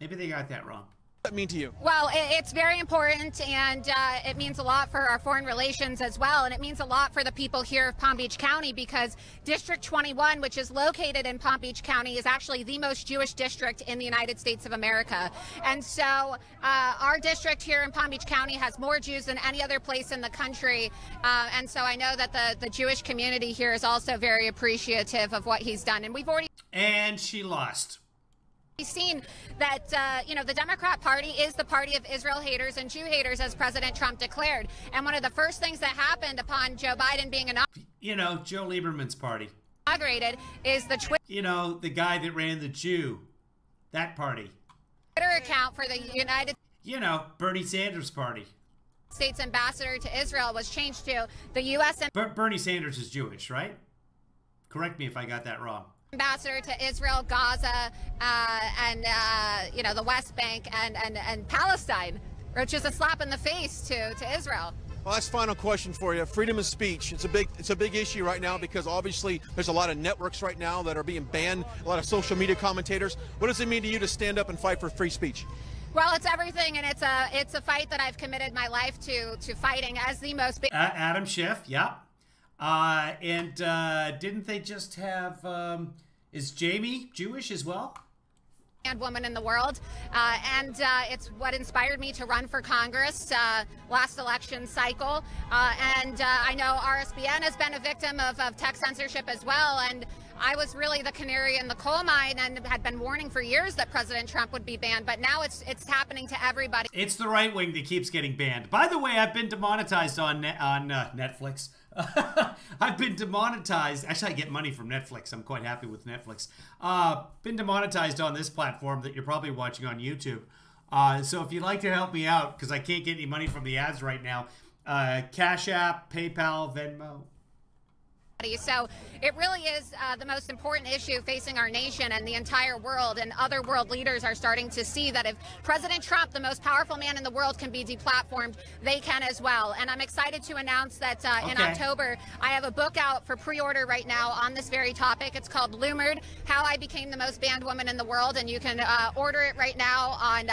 Maybe they got that wrong. mean to you? Well, it's very important, and it means a lot for our foreign relations as well, and it means a lot for the people here of Palm Beach County, because District 21, which is located in Palm Beach County, is actually the most Jewish district in the United States of America. And so our district here in Palm Beach County has more Jews than any other place in the country, and so I know that the Jewish community here is also very appreciative of what he's done. And we've already she lost. seen that the Democrat Party is the party of Israel haters and Jew haters, as President Trump declared. And one of the first things that happened upon Joe Biden being Joe Lieberman's party. inaugurated is the Twitter The guy that ran the Jew, that party. account for the United Bernie Sanders' party. States ambassador to Israel was changed to the U.S. Bernie Sanders is Jewish, right? Correct me if I got that wrong. ambassador to Israel, Gaza, and the West Bank and Palestine, which is a slap in the face to Israel. Well, last final question for you. Freedom of speech. It's a big issue right now, because obviously there's a lot of networks right now that are being banned, a lot of social media commentators. What does it mean to you to stand up and fight for free speech? Well, it's everything, and it's a fight that I've committed my life to fighting as the most Adam Schiff, yeah. And didn't they just have, is Jamie Jewish as well? and woman in the world, and it's what inspired me to run for Congress last election cycle. And I know RSBN has been a victim of tech censorship as well, and I was really the canary in the coal mine and had been warning for years that President Trump would be banned, but now it's happening to everybody. It's the right wing that keeps getting banned. By the way, I've been demonetized on Netflix. I've been demonetized. Actually, I get money from Netflix. I'm quite happy with Netflix. Been demonetized on this platform that you're probably watching on YouTube. So if you'd like to help me out, because I can't get any money from the ads right now, Cash App, PayPal, Venmo. So it really is the most important issue facing our nation and the entire world, and other world leaders are starting to see that if President Trump, the most powerful man in the world, can be deplatformed, they can as well. And I'm excited to announce that in October, I have a book out for pre-order right now on this very topic. It's called Loomered, How I Became the Most Banned Woman in the World, and you can order it right now on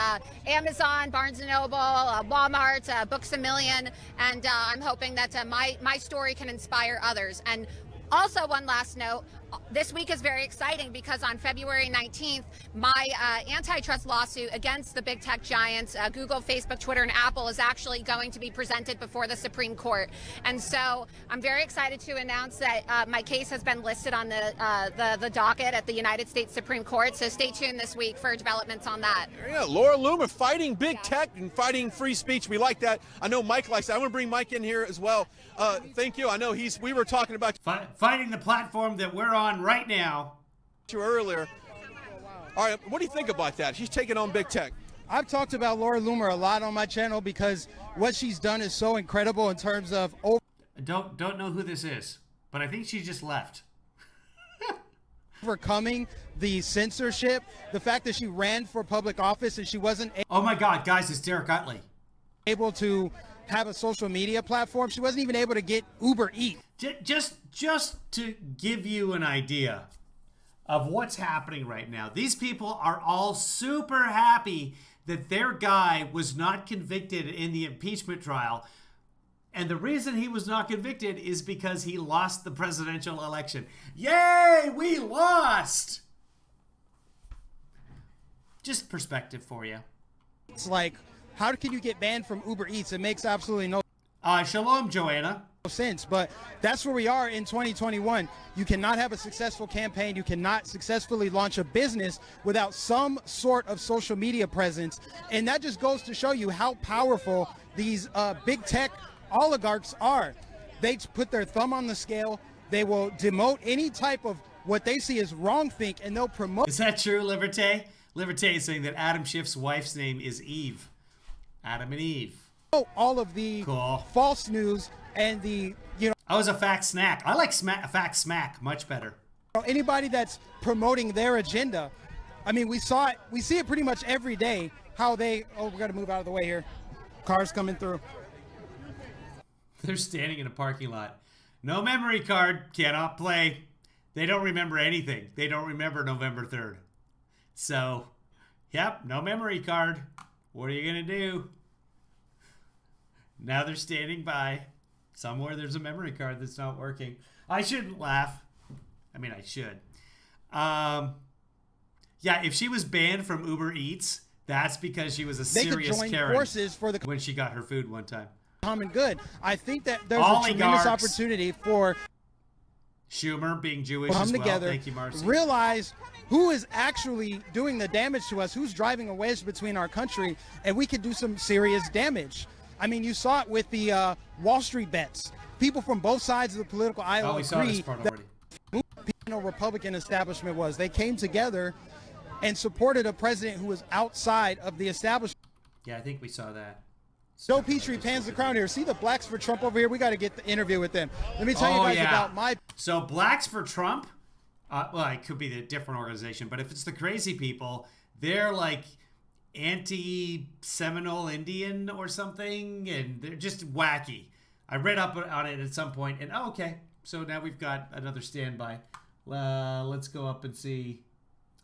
Amazon, Barnes & Noble, Walmart, Books A Million, and I'm hoping that my story can inspire others. And also, one last note, this week is very exciting because on February 19th, my antitrust lawsuit against the big tech giants, Google, Facebook, Twitter, and Apple, is actually going to be presented before the Supreme Court. And so I'm very excited to announce that my case has been listed on the docket at the United States Supreme Court. So stay tuned this week for developments on that. Yeah, Laura Loomer fighting big tech and fighting free speech. We like that. I know Mike likes that. I want to bring Mike in here as well. Thank you. I know we were talking about fighting the platform that we're on right now. Earlier. All right, what do you think about that? She's taking on big tech. I've talked about Laura Loomer a lot on my channel because what she's done is so incredible in terms of Don't know who this is, but I think she just left. overcoming the censorship, the fact that she ran for public office and she wasn't Oh my God, guys, it's Derek Utley. able to have a social media platform. She wasn't even able to get Uber Eats. Just to give you an idea of what's happening right now, these people are all super happy that their guy was not convicted in the impeachment trial. And the reason he was not convicted is because he lost the presidential election. Yay, we lost! Just perspective for you. It's like, how can you get banned from Uber Eats? It makes absolutely no Shalom, Joanna. sense, but that's where we are in 2021. You cannot have a successful campaign. You cannot successfully launch a business without some sort of social media presence. And that just goes to show you how powerful these big tech oligarchs are. They put their thumb on the scale. They will demote any type of what they see as wrong think, and they'll promote. Is that true, Liberté? Liberté is saying that Adam Schiff's wife's name is Eve. Adam and Eve. All of the Cool. false news and the, I was a fact snack. I like fact smack much better. anybody that's promoting their agenda. I mean, we see it pretty much every day how we got to move out of the way here. Cars coming through. They're standing in a parking lot. No memory card, cannot play. They don't remember anything. They don't remember November 3rd. So, yep, no memory card. What are you going to do? Now they're standing by. Somewhere there's a memory card that's not working. I shouldn't laugh. I mean, I should. Yeah, if she was banned from Uber Eats, that's because she was a They could serious join Karen forces for the when she got her food one time. common good. I think that there's a tremendous Oligarchs. opportunity for Schumer being Jewish come as well. together, Thank you, Marcy. realize who is actually doing the damage to us, who's driving a wedge between our country, and we could do some serious damage. I mean, you saw it with the Wall Street bets. People from both sides of the political aisle Oh, we saw agree this part that already. the Republican establishment was. They came together and supported a president who was outside of the establishment. Yeah, I think we saw that. Joe Petrie pans the crown here. See the Blacks for Trump over here? We got to get the interview with them. Let me tell you guys about my... So Blacks for Trump, well, it could be a different organization, but if it's the crazy people, they're like anti-Seminole Indian or something, and they're just wacky. I read up on it at some point, and okay, so now we've got another standby. Let's go up and see.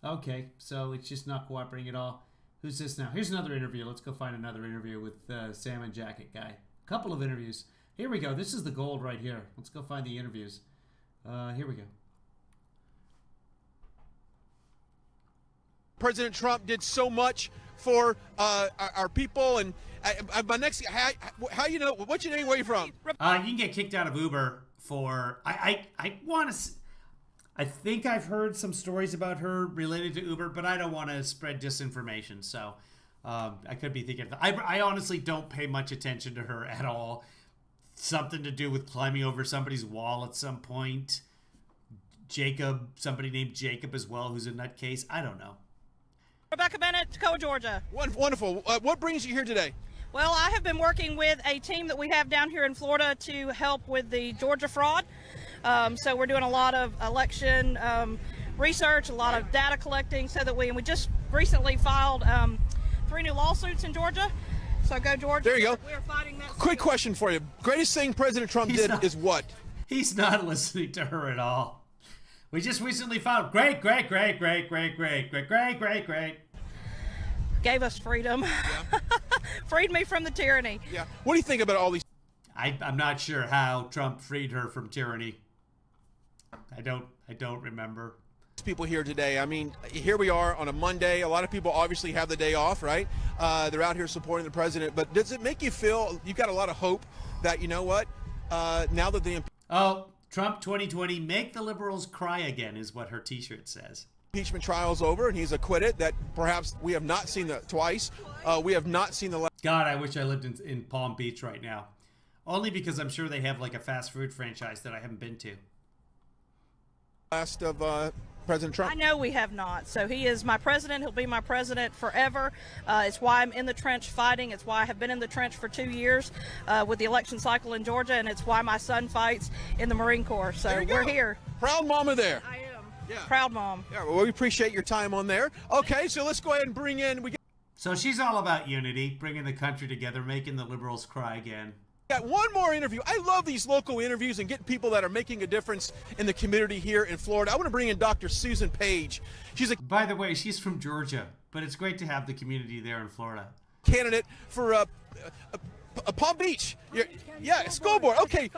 Okay, so it's just not cooperating at all. Who's this now? Here's another interview. Let's go find another interview with Salmon Jacket guy. A couple of interviews. Here we go. This is the gold right here. Let's go find the interviews. Here we go. President Trump did so much for our people, and my next, how you know, what's your name, where you from? You can get kicked out of Uber for, I want to, I think I've heard some stories about her related to Uber, but I don't want to spread disinformation, so I could be thinking, I honestly don't pay much attention to her at all. Something to do with climbing over somebody's wall at some point. Jacob, somebody named Jacob as well, who's a nutcase. I don't know. Rebecca Bennett, Tacoma, Georgia. Wonderful. What brings you here today? Well, I have been working with a team that we have down here in Florida to help with the Georgia fraud. So we're doing a lot of election research, a lot of data collecting, so that we just recently filed 3 new lawsuits in Georgia. So go Georgia. There you go. We're fighting that. Quick question for you. Greatest thing President Trump did is what? He's not listening to her at all. We just recently filed great. Gave us freedom. Yeah. Freed me from the tyranny. Yeah. What do you think about all these? I'm not sure how Trump freed her from tyranny. I don't remember. People here today. I mean, here we are on a Monday. A lot of people obviously have the day off, right? They're out here supporting the president. But does it make you feel you've got a lot of hope that, you know what, now that the Trump 2020, make the liberals cry again is what her t-shirt says. impeachment trial's over and he's acquitted, that perhaps we have not seen that twice. We have not seen the last. God, I wish I lived in Palm Beach right now. Only because I'm sure they have like a fast food franchise that I haven't been to. Last of President Trump. I know we have not. So he is my president. He'll be my president forever. It's why I'm in the trench fighting. It's why I have been in the trench for 2 years with the election cycle in Georgia, and it's why my son fights in the Marine Corps. So we're here. Proud mama there. I am. Yeah. Proud mom. Yeah, well, we appreciate your time on there. Okay, so let's go ahead and bring in. So she's all about unity, bringing the country together, making the liberals cry again. Got one more interview. I love these local interviews and getting people that are making a difference in the community here in Florida. I want to bring in Dr. Susan Page. By the way, she's from Georgia. but it's great to have the community there in Florida. Candidate for Palm Beach. School board. Okay.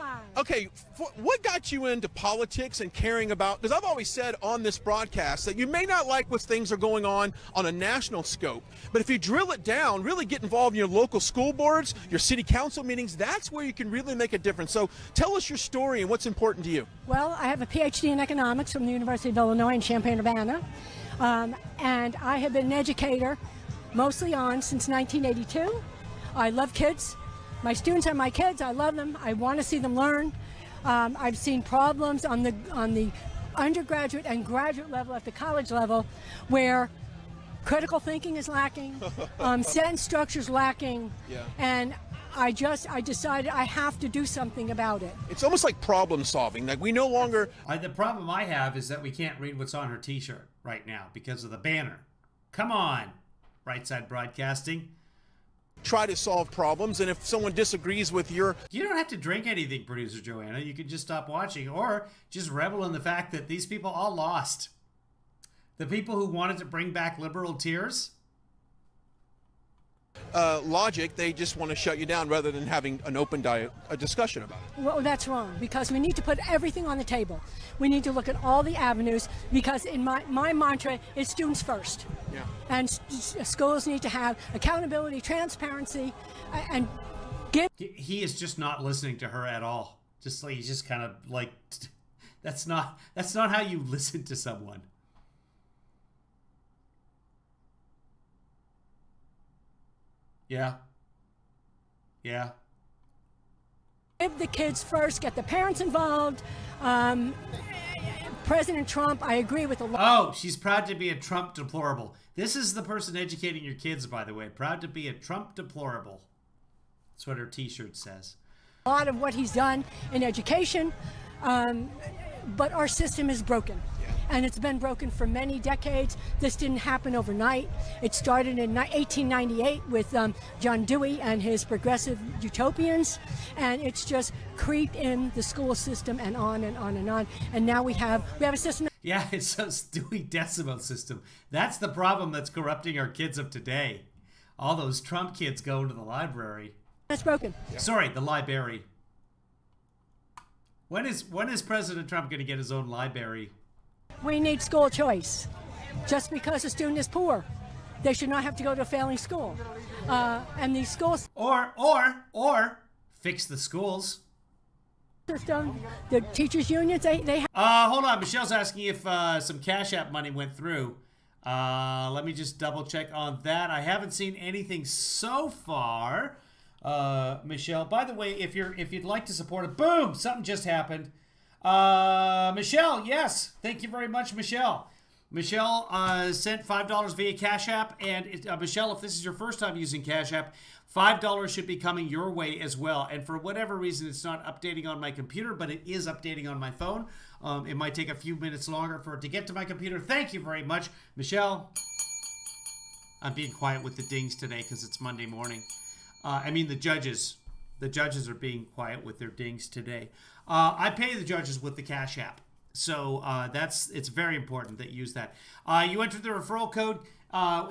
What got you into politics and caring about? Because I've always said on this broadcast that you may not like what things are going on a national scope, but if you drill it down, really get involved in your local school boards, your city council meetings, that's where you can really make a difference. So tell us your story and what's important to you. Well, I have a PhD in economics from the University of Illinois in Champaign-Urbana, and I have been an educator mostly since 1982. I love kids. My students are my kids. I love them. I want to see them learn. I've seen problems on the undergraduate and graduate level, at the college level, where critical thinking is lacking, sentence structure is lacking, and I decided I have to do something about it. It's almost like problem solving. Like we no longer. The problem I have is that we can't read what's on her T-shirt right now because of the banner. Come on, Right Side Broadcasting. Try to solve problems, and if someone disagrees with your... You don't have to drink anything, producer Joanna. You can just stop watching or just revel in the fact that these people all lost. The people who wanted to bring back liberal tears... logic, they just want to shut you down rather than having an open discussion about it. Well, that's wrong, because we need to put everything on the table. We need to look at all the avenues, because in my mantra is students first. Yeah. And schools need to have accountability, transparency, and give... He is just not listening to her at all. He's just kind of like, that's not how you listen to someone. Yeah. Give the kids first, get the parents involved. President Trump, I agree with a lot. Oh, she's proud to be a Trump deplorable. This is the person educating your kids, by the way. Proud to be a Trump deplorable. That's what her T-shirt says. A lot of what he's done in education, but our system is broken. And it's been broken for many decades. This didn't happen overnight. It started in 1898 with John Dewey and his progressive utopians, and it's just creeped in the school system and on and on and on. And now we have a system. Yeah, it's a Dewey Decimal System. That's the problem that's corrupting our kids of today. All those Trump kids go to the library. That's broken. Yeah. Sorry, the library. When is President Trump going to get his own library? We need school choice. Just because a student is poor, they should not have to go to a failing school. And these schools... Or fix the schools. System, the teachers' unions, they have... Hold on. Michelle's asking if some Cash App money went through. Let me just double check on that. I haven't seen anything so far. Michelle, by the way, if you'd like to support it, boom, something just happened. Michelle, yes. Thank you very much, Michelle. Michelle sent $5 via Cash App. And Michelle, if this is your first time using Cash App, $5 should be coming your way as well. And for whatever reason, it's not updating on my computer, but it is updating on my phone. It might take a few minutes longer for it to get to my computer. Thank you very much, Michelle. I'm being quiet with the dings today because it's Monday morning. I mean, the judges. The judges are being quiet with their dings today. I pay the judges with the Cash App. So it's very important that you use that. You enter the referral code.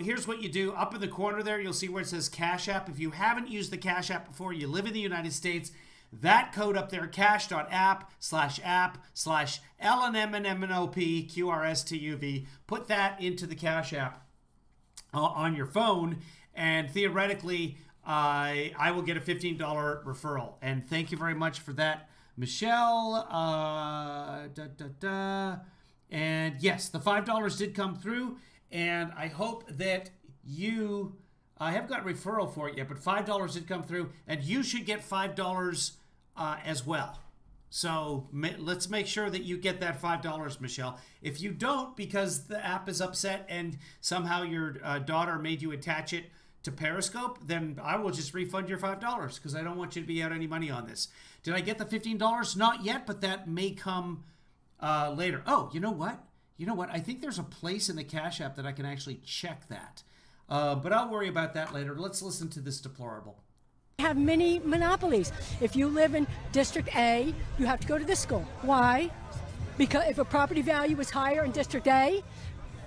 Here's what you do. Up in the corner there, you'll see where it says Cash App. If you haven't used the Cash App before, you live in the United States, that code up there, cash.app/LNMNMNOP put that into the Cash App on your phone, and theoretically, I will get a $15 referral. And thank you very much for that, Michelle. And yes, the $5 did come through, and I hope that you... I haven't got a referral for it yet, but $5 did come through, and you should get $5 as well. So let's make sure that you get that $5, Michelle. If you don't, because the app is upset and somehow your daughter made you attach it to Periscope, then I will just refund your $5 because I don't want you to be out any money on this. Did I get the $15? Not yet, but that may come later. Oh, you know what? I think there's a place in the Cash App that I can actually check that. But I'll worry about that later. Let's listen to this deplorable. Have many monopolies. If you live in District A, you have to go to this school. Why? Because if a property value is higher in District A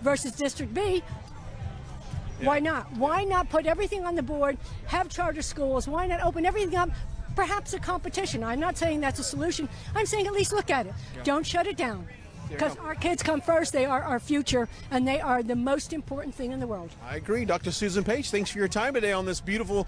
versus District B, Why not? Why not put everything on the board, have charter schools? Why not open everything up? Perhaps a competition. I'm not saying that's a solution. I'm saying at least look at it. Don't shut it down. Because our kids come first. They are our future, and they are the most important thing in the world. I agree. Dr. Susan Page, thanks for your time today on this beautiful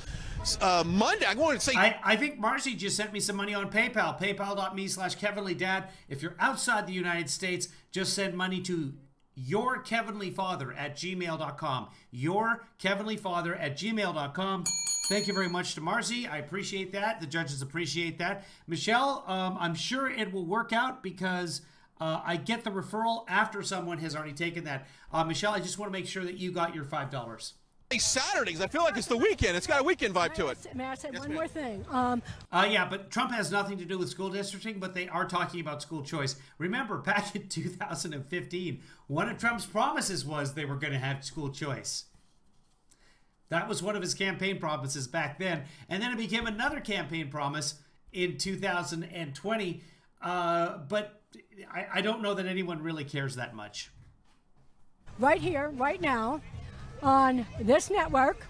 Monday. I wanted to say... I think Marcy just sent me some money on PayPal, paypal.me/KevinLeeDad. If you're outside the United States, just send money to yourkevinleefather@gmail.com. Yourkevinleefather@gmail.com. Thank you very much to Marcy. I appreciate that. The judges appreciate that. Michelle, I'm sure it will work out because I get the referral after someone has already taken that. Michelle, I just want to make sure that you got your $5. Saturdays, I feel like it's the weekend. It's got a weekend vibe to it. May I say one more thing? Yeah, but Trump has nothing to do with school districting, but they are talking about school choice. Remember, back in 2015, one of Trump's promises was they were going to have school choice. That was one of his campaign promises back then. And then it became another campaign promise in 2020. But I don't know that anyone really cares that much. Right here, right now, on this network,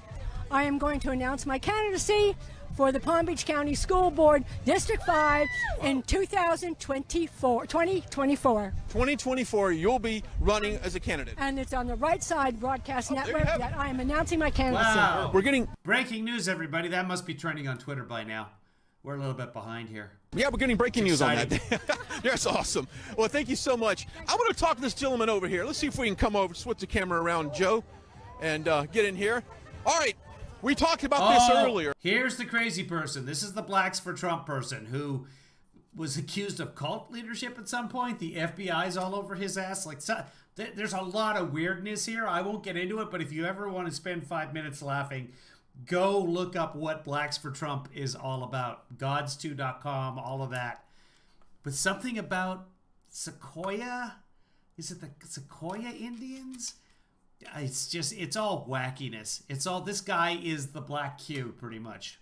I am going to announce my candidacy for the Palm Beach County School Board District 5 in 2024. 2024, you'll be running as a candidate. And it's on the Right Side Broadcast Network that I am announcing my candidacy. Wow. We're getting breaking news, everybody. That must be trending on Twitter by now. We're a little bit behind here. Yeah, we're getting breaking news on that. That's awesome. Well, thank you so much. I want to talk to this gentleman over here. Let's see if we can come over, switch the camera around, Joe, and get in here. All right. We talked about this earlier. Here's the crazy person. This is the Blacks for Trump person who was accused of cult leadership at some point. The FBI's all over his ass. Like, there's a lot of weirdness here. I won't get into it, but if you ever want to spend 5 minutes laughing, go look up what Blacks for Trump is all about. Gods2.com, all of that. But something about Sequoia? Is it the Sequoia Indians? It's all wackiness. It's all, this guy is the Black Q, pretty much.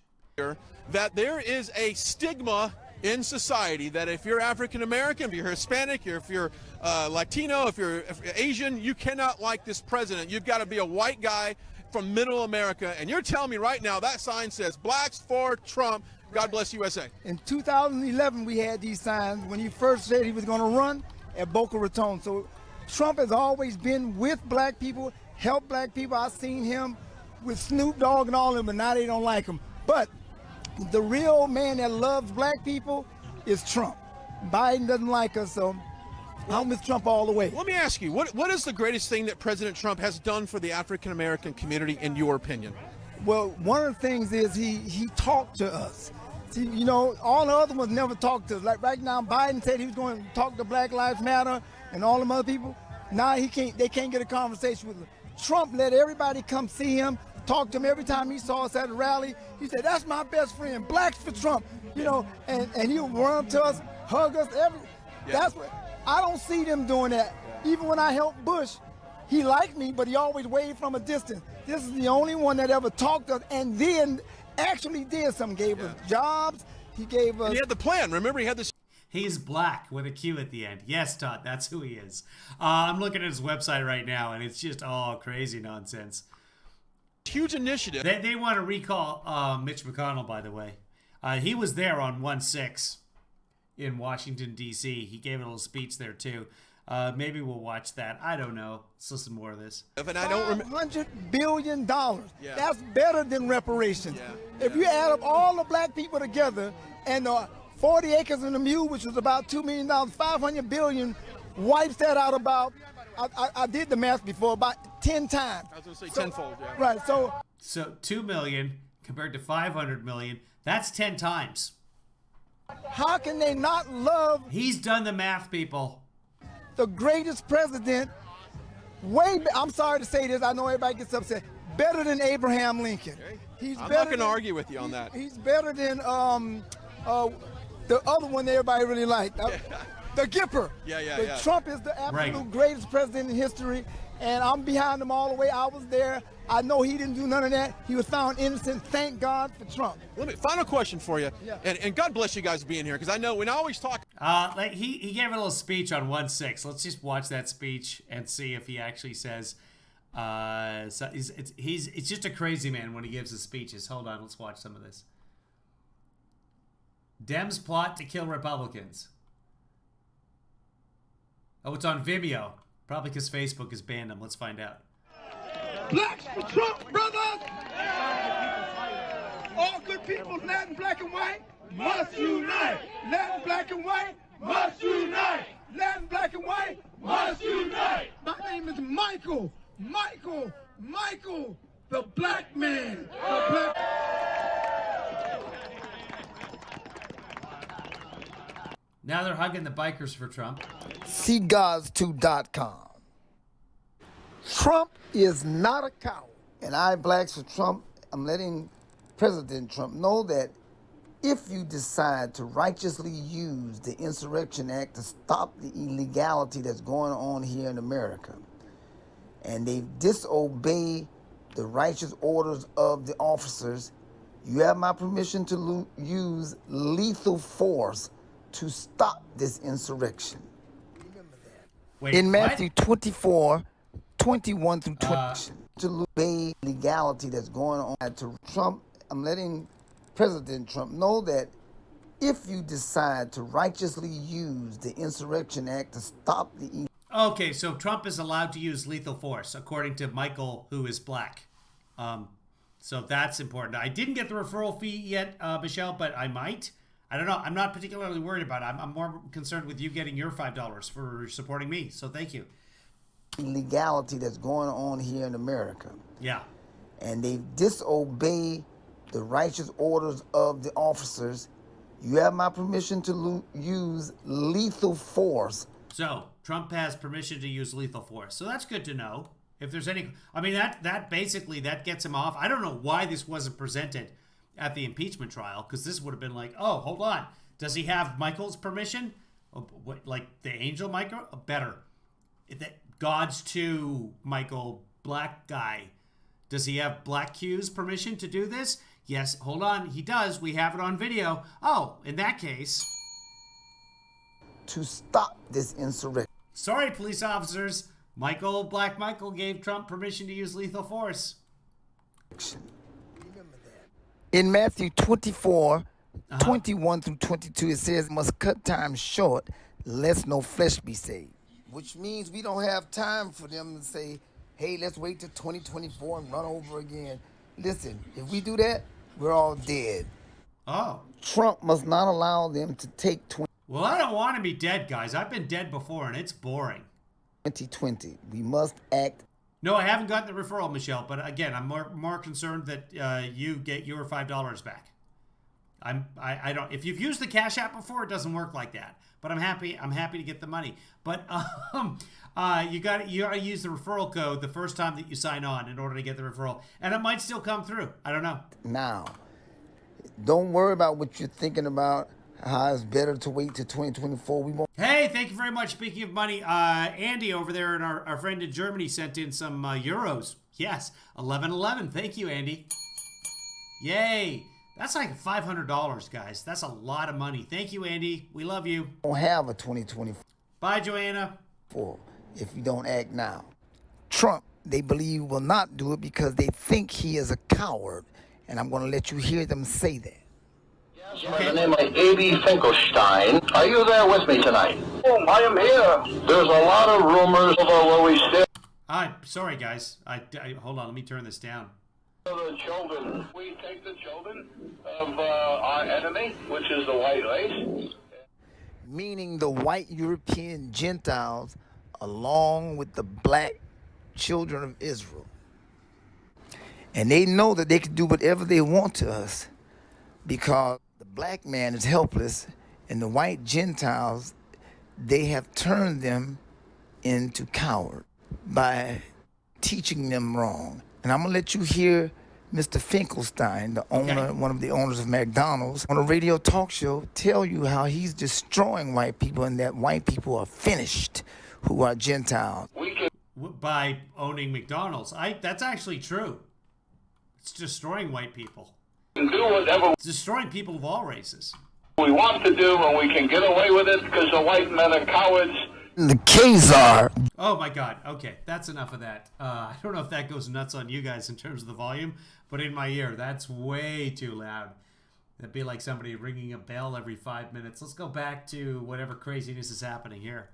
That there is a stigma in society that if you're African American, if you're Hispanic, if you're Latino, if you're Asian, you cannot like this president. You've got to be a white guy from middle America. And you're telling me right now that sign says Blacks for Trump. God bless USA. In 2011, we had these signs when he first said he was going to run at Boca Raton. So Trump has always been with black people, helped black people. I've seen him with Snoop Dogg and all of them, but now they don't like him. But the real man that loves black people is Trump. Biden doesn't like us, so I'm with Trump all the way. Let me ask you, what is the greatest thing that President Trump has done for the African American community, in your opinion? Well, one of the things is he talked to us. See, you know, all the other ones never talked to us. Like right now, Biden said he was going to talk to Black Lives Matter and all them other people. Now they can't get a conversation with him. Trump let everybody come see him, talk to him every time he saw us at a rally. He said, "That's my best friend, Blacks for Trump." You know, and he'll run up to us, hug us. That's what I don't see them doing that. Even when I helped Bush, he liked me, but he always waved from a distance. This is the only one that ever talked to us and then actually did something. Gave us jobs. He gave us. And he had the plan. Remember, he had this. He's black with a Q at the end. Yes, Todd, that's who he is. I'm looking at his website right now, and it's just all crazy nonsense. Huge initiative. They want to recall Mitch McConnell, by the way. He was there on 1/6 in Washington, D.C. He gave a little speech there, too. Maybe we'll watch that. I don't know. Let's listen to more of this. And I don't $500 billion. Yeah. That's better than reparations. Yeah. If you add up all the black people together and 40 acres and a mule, which was about $2 million, $500 billion wipes that out about, I did the math before, about 10 times. I was going to say tenfold, yeah. Right, so 2 million compared to 500 million, that's 10 times. How can they not love? He's done the math, people. The greatest president, I'm sorry to say this, I know everybody gets upset, better than Abraham Lincoln. I'm not going to argue with you on that. He's better than the other one everybody really liked, the Gipper. Yeah. Trump is the absolute greatest president in history, and I'm behind him all the way. I was there. I know he didn't do none of that. He was found innocent. Thank God for Trump. Final question for you, and God bless you guys being here, because I know when I always talk. He gave a little speech on 1/6. Let's just watch that speech and see if he actually says So he's just a crazy man when he gives his speeches. Hold on, let's watch some of this. Dems plot to kill Republicans. Oh, it's on Vimeo. Probably because Facebook has banned him. Let's find out. Blacks for Trump, brothers! All good people, Latin, black, and white, must unite! Latin, black, and white, must unite! Latin, black, and white, must unite! My name is Michael, the black man. Now they're hugging the bikers for Trump. SeeGods2.com. Trump is not a coward. And I, Blacks for Trump, I'm letting President Trump know that if you decide to righteously use the Insurrection Act to stop the illegality that's going on here in America, and they disobey the righteous orders of the officers, you have my permission to use lethal force to stop this insurrection. Wait, in what? Matthew 24, 21 through 20, to obey legality that's going on to Trump, I'm letting President Trump know that if you decide to righteously use the Insurrection Act to stop the... Okay, so Trump is allowed to use lethal force, according to Michael, who is black. So that's important. I didn't get the referral fee yet, Michelle, but I might. I don't know. I'm not particularly worried about it. I'm more concerned with you getting your $5 for supporting me. So thank you. Legality that's going on here in America. Yeah. And they disobey the righteous orders of the officers. You have my permission to use lethal force. So Trump has permission to use lethal force. So that's good to know. If there's any, I mean, that basically that gets him off. I don't know why this wasn't presented at the impeachment trial, because this would have been like, oh, hold on, does he have Michael's permission? What, like the angel Michael? Better. God's to Michael, black guy. Does he have Black Q's permission to do this? Yes, hold on, he does. We have it on video. Oh, in that case, to stop this insurrection. Sorry, police officers. Black Michael gave Trump permission to use lethal force. In Matthew 24, 21 through 22, it says, must cut time short, lest no flesh be saved. Which means we don't have time for them to say, hey, let's wait till 2024 and run over again. Listen, if we do that, we're all dead. Oh. Trump must not allow them to take Well, I don't want to be dead, guys. I've been dead before, and it's boring. 2020. We must act. No, I haven't gotten the referral, Michelle. But again, I'm more concerned that you get your $5 back. I don't. If you've used the Cash App before, it doesn't work like that. But I'm happy to get the money. But you got to use the referral code the first time that you sign on in order to get the referral, and it might still come through. I don't know. Now, don't worry about what you're thinking about. How it's better to wait till 2024. We won't. Hey, thank you very much. Speaking of money, Andy over there and our friend in Germany sent in some euros. Yes, 1111. Thank you, Andy. Yay. That's like $500, guys. That's a lot of money. Thank you, Andy. We love you. Don't have a 2024. Bye, Joanna. If you don't act now. Trump, they believe, will not do it because they think he is a coward. And I'm going to let you hear them say that. By the name of A.B. Finkelstein. Are you there with me tonight? Oh, I am here. There's a lot of rumors about where we stand. Sorry, guys. Hold on. Let me turn this down. The children. We take the children of our enemy, which is the white race. Meaning the white European Gentiles along with the black children of Israel. And they know that they can do whatever they want to us because the black man is helpless and the white Gentiles, they have turned them into cowards by teaching them wrong. And I'm going to let you hear Mr. Finkelstein, the owner, one of the owners of McDonald's, on a radio talk show, tell you how he's destroying white people and that white people are finished who are Gentiles. By owning McDonald's. That's actually true. It's destroying white people. Do whatever it's destroying people of all races. We want to do, and we can get away with it because the white men are cowards. The Khazar. Oh my God. Okay, that's enough of that. I don't know if that goes nuts on you guys in terms of the volume, but in my ear, that's way too loud. That'd be like somebody ringing a bell every 5 minutes. Let's go back to whatever craziness is happening here.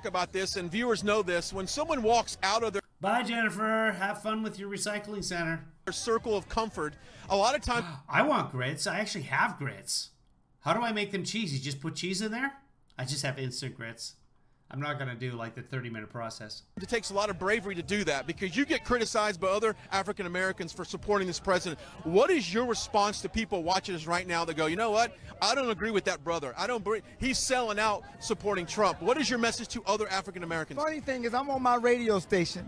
About this, and viewers know this, when someone walks out of their Bye, Jennifer. Have fun with your recycling center. circle of comfort, a lot of times I want grits. I actually have grits. How do I make them cheesy? Just put cheese in there? I just have instant grits. I'm not going to do like the 30-minute process. it takes a lot of bravery to do that because you get criticized by other African Americans for supporting this president. What is your response to people watching us right now that go, you know what? I don't agree with that brother. He's selling out supporting Trump. What is your message to other African Americans? Funny thing is, I'm on my radio station.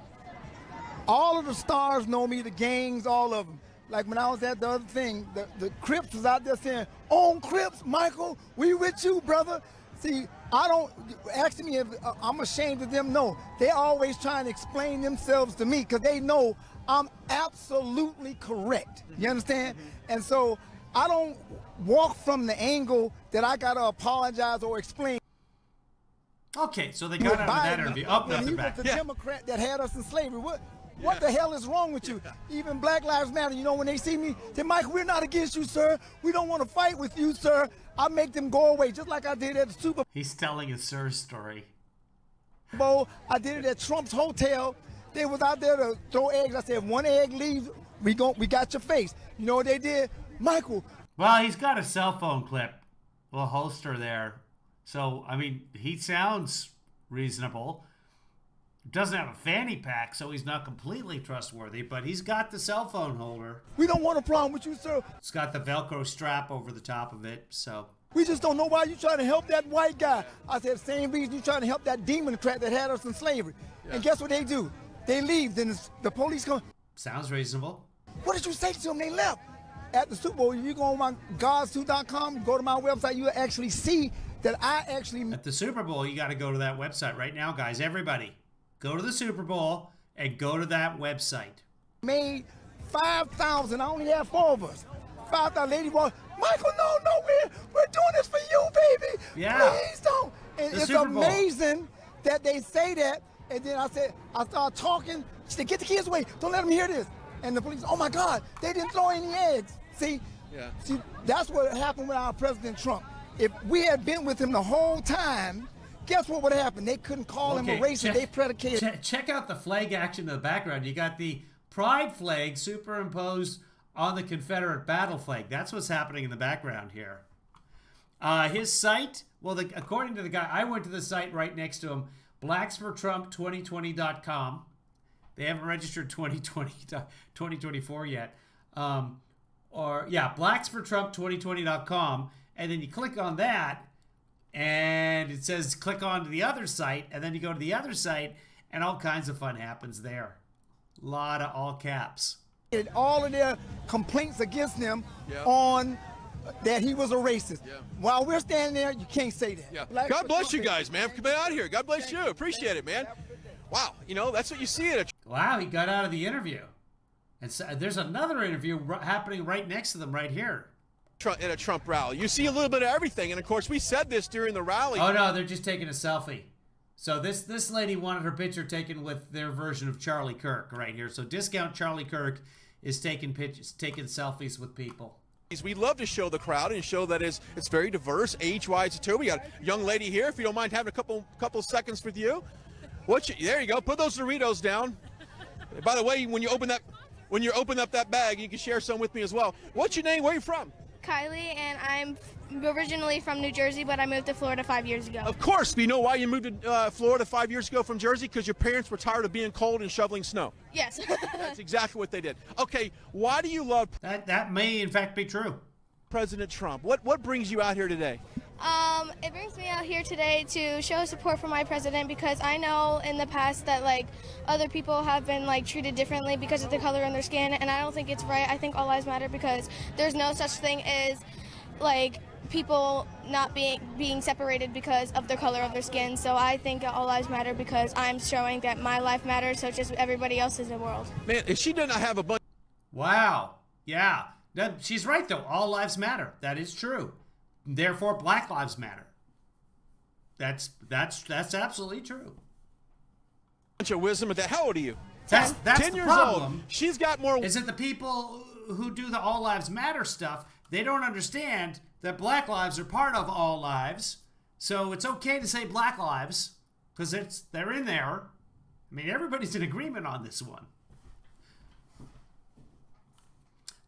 All of the stars know me, the gangs, all of them. Like when I was at the other thing, the Crips was out there saying, "On Crips, Michael, we with you, brother." See, I don't, asking me if I'm ashamed of them, no. They always trying to explain themselves to me because they know I'm absolutely correct. You understand? And so I don't walk from the angle that I got to apologize or explain. Okay, so they got out of that interview. Oh, no, When he they're was back. the Democrat that had us in slavery. What the hell is wrong with you? Even Black Lives Matter, you know, when they see me, say, "Mike, we're not against you, sir. We don't want to fight with you, sir." I make them go away, just like I did at the Super He's telling a Sir story. Bowl. I did it at Trump's hotel. They was out there to throw eggs. I said, if one egg leaves, we got your face. You know what they did? Michael. Well, he's got a cell phone clip, a holster there. So, I mean, he sounds reasonable. Doesn't have a fanny pack, so he's not completely trustworthy, but he's got the cell phone holder. We don't want a problem with you, sir. It's got the Velcro strap over the top of it, so. We just don't know why you trying to help that white guy. I said, same reason you trying to help that Democrat that had us in slavery. And guess what they do? They leave, then the police come. Sounds reasonable. What did you say to them? They left. At the Super Bowl, if you go on my godsu.com, go to my website, you'll actually see that I actually... At the Super Bowl, you got to go to that website right now, guys. Everybody, go to the Super Bowl and go to that website. Made 5,000. I only have 4 of us. 5,000 lady walk. Michael, no, we're doing this for you, baby. Yeah. Please don't. And The it's Super Bowl. amazing that they say that. And then I started talking. She said, "Get the kids away. Don't let them hear this." And the police, "Oh my God, they didn't throw any eggs." See, that's what happened with our President Trump. If we had been with him the whole time, guess what would happen? They couldn't call him a racist. They predicated. Check out the flag action in the background. You got the pride flag superimposed on the Confederate battle flag. That's what's happening in the background here. His site, well, according to the guy, I went to the site right next to him, blacksfortrump2020.com. They haven't registered 2024 yet. Blacksfortrump2020.com. And then you click on that, and it says click on to the other site, and then you go to the other site, and all kinds of fun happens there. A lot of all caps. All of their complaints against him on that he was a racist. While we're standing there, you can't say that. God bless you guys, man, for coming out here. God bless you. Appreciate it, man. Wow, you know, that's what you see at a... Wow, he got out of the interview. And so, there's another interview happening right next to them right here. At a Trump rally. You see a little bit of everything, and of course we said this during the rally. Oh no, they're just taking a selfie. So this lady wanted her picture taken with their version of Charlie Kirk right here. So Discount Charlie Kirk is taking pictures, taking selfies with people. We love to show the crowd and show that it's very diverse, age-wise too. We got a young lady here. If you don't mind having a couple seconds with you, there you go. Put those Doritos down. By the way, when you open up that bag, you can share some with me as well. What's your name? Where are you from? Kylie, and I'm originally from New Jersey, but I moved to Florida 5 years ago. Of course. Do you know why you moved to Florida 5 years ago from Jersey? Because your parents were tired of being cold and shoveling snow. Yes. That's exactly what they did. Okay, why do you love... That may, in fact, be true. President Trump. What brings you out here today? It brings me out here today to show support for my president because I know in the past that other people have been treated differently because of the color of their skin, and I don't think it's right. I think all lives matter because there's no such thing as people not being separated because of the color of their skin. So I think all lives matter because I'm showing that my life matters, so just everybody else in the world. Man, if she did not have a bunch... Wow. Yeah. She's right, though. All lives matter. That is true. Therefore, Black Lives Matter. That's absolutely true. Bunch of wisdom. But how old are you? That's 10 the years problem. old. She's got more. Is it the people who do the All Lives Matter stuff? They don't understand that Black lives are part of all lives. So it's okay to say Black lives because they're in there. I mean, everybody's in agreement on this one.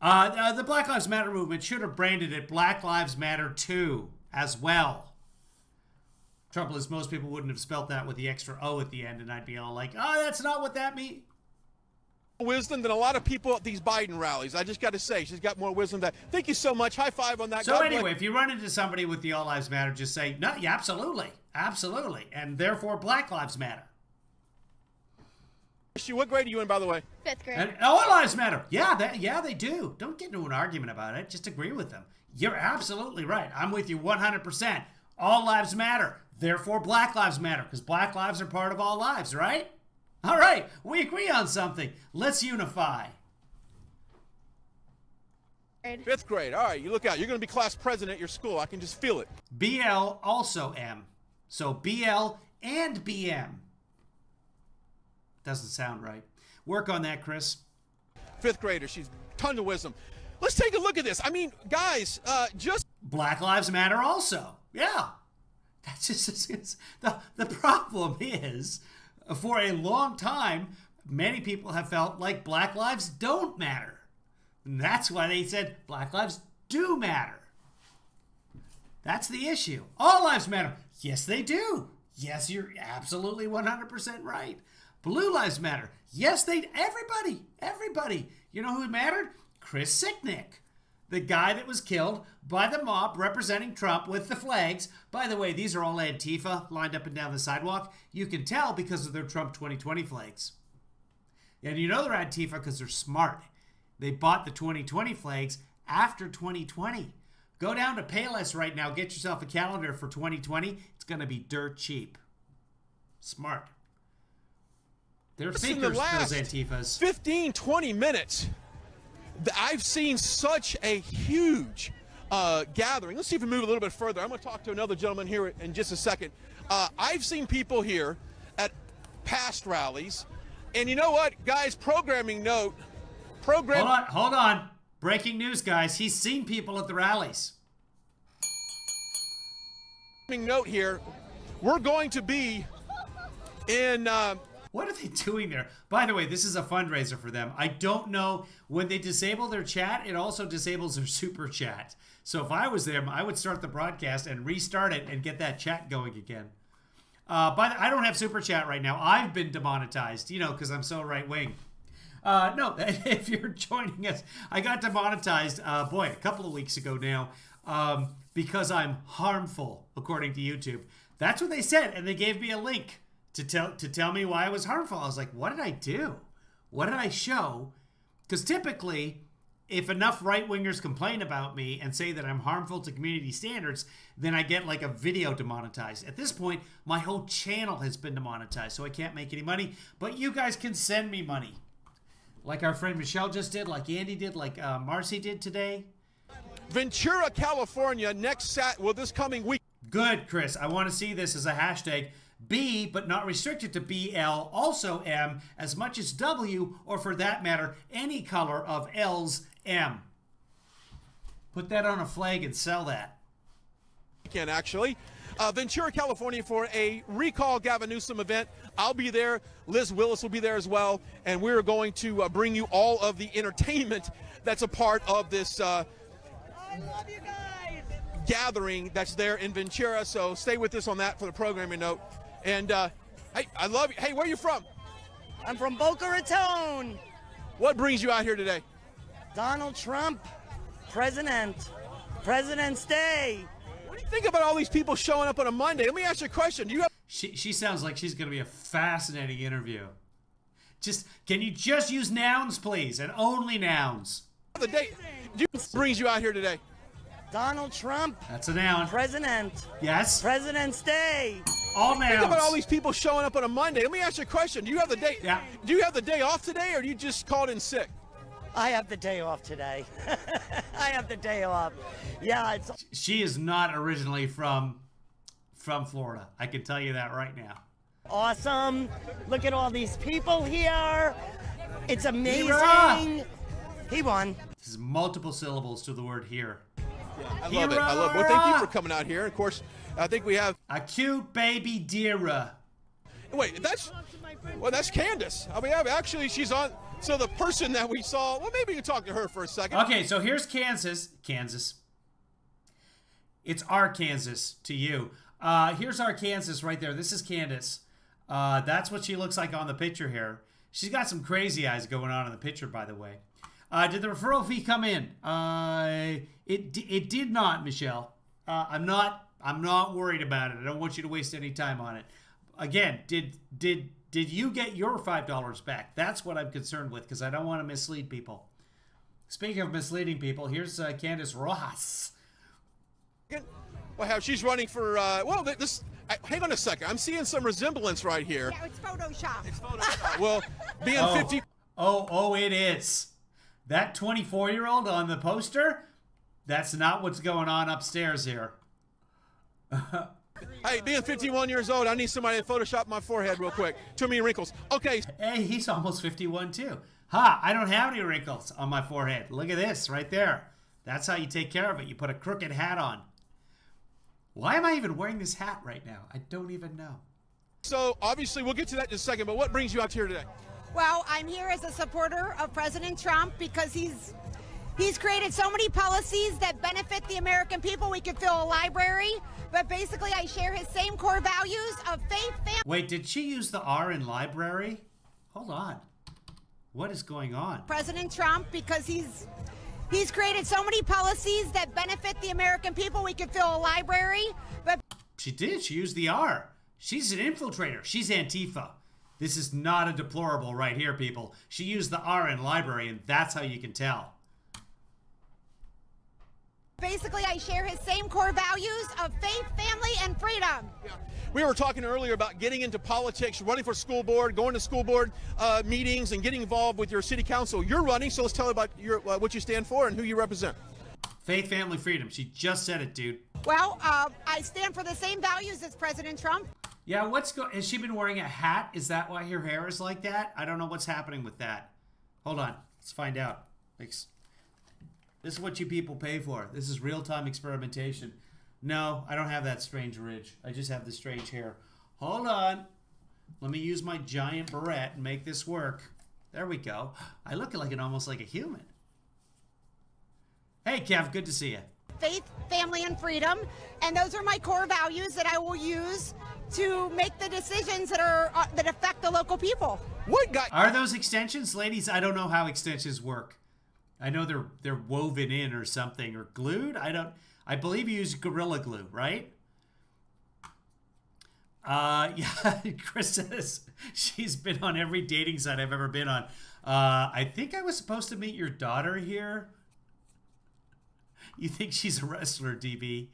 The Black Lives Matter movement should have branded it Black Lives Matter 2 as well. Trouble is, most people wouldn't have spelt that with the extra O at the end, and I'd be all like, oh, that's not what that means. Wisdom than a lot of people at these Biden rallies. I just got to say, she's got more wisdom than that. Thank you so much. High five on that. So anyway, if you run into somebody with the All Lives Matter, just say, no, yeah, absolutely, absolutely, and therefore Black Lives Matter. What grade are you in, by the way? 5th grade. And all lives matter. Yeah, they do. Don't get into an argument about it. Just agree with them. You're absolutely right. I'm with you 100%. All lives matter. Therefore, Black Lives Matter, because Black lives are part of all lives, right? All right, we agree on something. Let's unify. 5th grade. All right, you look out. You're going to be class president at your school. I can just feel it. BL also M. So BL and BM. Doesn't sound right. Work on that, Chris. 5th grader. She's ton of wisdom. Let's take a look at this. I mean, guys, just Black Lives Matter also. Yeah. That's just the problem is, for a long time, many people have felt like Black lives don't matter. And that's why they said Black lives do matter. That's the issue. All lives matter. Yes, they do. Yes, you're absolutely 100% right. Blue lives matter. Yes, everybody. You know who mattered? Chris Sicknick, the guy that was killed by the mob representing Trump with the flags. By the way, these are all Antifa lined up and down the sidewalk. You can tell because of their Trump 2020 flags. And you know they're Antifa because they're smart. They bought the 2020 flags after 2020. Go down to Payless right now. Get yourself a calendar for 2020. It's going to be dirt cheap. Smart. They're thinkers, those Antifas. 15, 20 minutes. I've seen such a huge gathering. Let's see if we move a little bit further. I'm going to talk to another gentleman here in just a second. I've seen people here at past rallies. And you know what, guys? Programming note. Hold on. Breaking news, guys. He's seen people at the rallies. Note here. We're going to be in... What are they doing there? By the way, this is a fundraiser for them. I don't know. When they disable their chat, it also disables their super chat. So if I was them, I would start the broadcast and restart it and get that chat going again. I don't have super chat right now. I've been demonetized, because I'm so right wing. No, if you're joining us, I got demonetized, a couple of weeks ago now, because I'm harmful, according to YouTube. That's what they said, and they gave me a link to tell me why I was harmful. I was like, what did I do? What did I show? Because typically, if enough right-wingers complain about me and say that I'm harmful to community standards, then I get like a video demonetized. At this point, my whole channel has been demonetized, so I can't make any money. But you guys can send me money. Like our friend Michelle just did, like Andy did, like Marcy did today. Ventura, California, this coming week. Good, Chris. I want to see this as a hashtag. B, but not restricted to BL, also M, as much as W, or for that matter, any color of L's M. Put that on a flag and sell that. Weekend, actually. Ventura, California for a Recall Gavin Newsom event. I'll be there. Liz Willis will be there as well. And we're going to bring you all of the entertainment that's a part of this gathering that's there in Ventura. So stay with us on that for the programming note. And hey, I love you. Hey, where are you from? I'm from Boca Raton. What brings you out here today? Donald Trump, President's Day. What do you think about all these people showing up on a Monday? Let me ask you a question. Do you have? She sounds like she's going to be a fascinating interview. Can you just use nouns, please, and only nouns? The day brings you out here today. Donald Trump. That's a noun. Yes. President's Day. All nouns. Think about all these people showing up on a Monday. Let me ask you a question. Do you have the day? Yeah. Do you have the day off today, or do you just called in sick? I have the day off today. I have the day off. Yeah. She is not originally from from Florida. I can tell you that right now. Awesome. Look at all these people here. It's amazing. Hira! He won. This is multiple syllables to the word here. I love it. I love it. Well, thank you for coming out here. Of course, I think we have a cute baby deer. Wait, that's Candace. I mean, actually, she's on. So the person that we saw, well, maybe you can talk to her for a second. Okay, so here's Kansas. It's Arkansas to you. Here's Arkansas right there. This is Candace. That's what she looks like on the picture here. She's got some crazy eyes going on in the picture, by the way. Did the referral fee come in? It did not, Michelle. I'm not worried about it. I don't want you to waste any time on it. Again, did you get your $5 back? That's what I'm concerned with, because I don't want to mislead people. Speaking of misleading people, here's Candace Rojas. Well, how she's running for, hang on a second. I'm seeing some resemblance right here. Yeah, it's Photoshop. It's Photoshop. Well, being 50. Oh, it is. That 24-year-old on the poster, that's not what's going on upstairs here. Hey, being 51 years old, I need somebody to Photoshop my forehead real quick. Too many wrinkles. Okay. Hey, he's almost 51 too. Ha, I don't have any wrinkles on my forehead. Look at this right there. That's how you take care of it. You put a crooked hat on. Why am I even wearing this hat right now? I don't even know. So, obviously, we'll get to that in a second, but what brings you out here today? Well, I'm here as a supporter of President Trump because he's created so many policies that benefit the American people. We could fill a library, but basically I share his same core values of faith, family. Wait, did she use the R in library? Hold on. What is going on? President Trump because he's created so many policies that benefit the American people. We could fill a library, but she did. She used the R. She's an infiltrator. She's Antifa. This is not a deplorable right here, people. She used the R in library, and that's how you can tell. Basically, I share his same core values of faith, family, and freedom. Yeah. We were talking earlier about getting into politics, running for school board, going to school board meetings, and getting involved with your city council. You're running, so let's tell about what you stand for and who you represent. Faith, family, freedom. She just said it, dude. Well, I stand for the same values as President Trump. Yeah, has she been wearing a hat? Is that why her hair is like that? I don't know what's happening with that. Hold on. Let's find out. This is what you people pay for. This is real-time experimentation. No, I don't have that strange ridge. I just have the strange hair. Hold on. Let me use my giant barrette and make this work. There we go. I look almost like a human. Hey, Kev, good to see you. Faith, family, and freedom. And those are my core values that I will use to make the decisions that affect the local people. What guy? Are those extensions, ladies? I don't know how extensions work. I know they're woven in or something or glued. I believe you use Gorilla Glue, right? Yeah, Chris says she's been on every dating site I've ever been on. I think I was supposed to meet your daughter here. You think she's a wrestler, DB?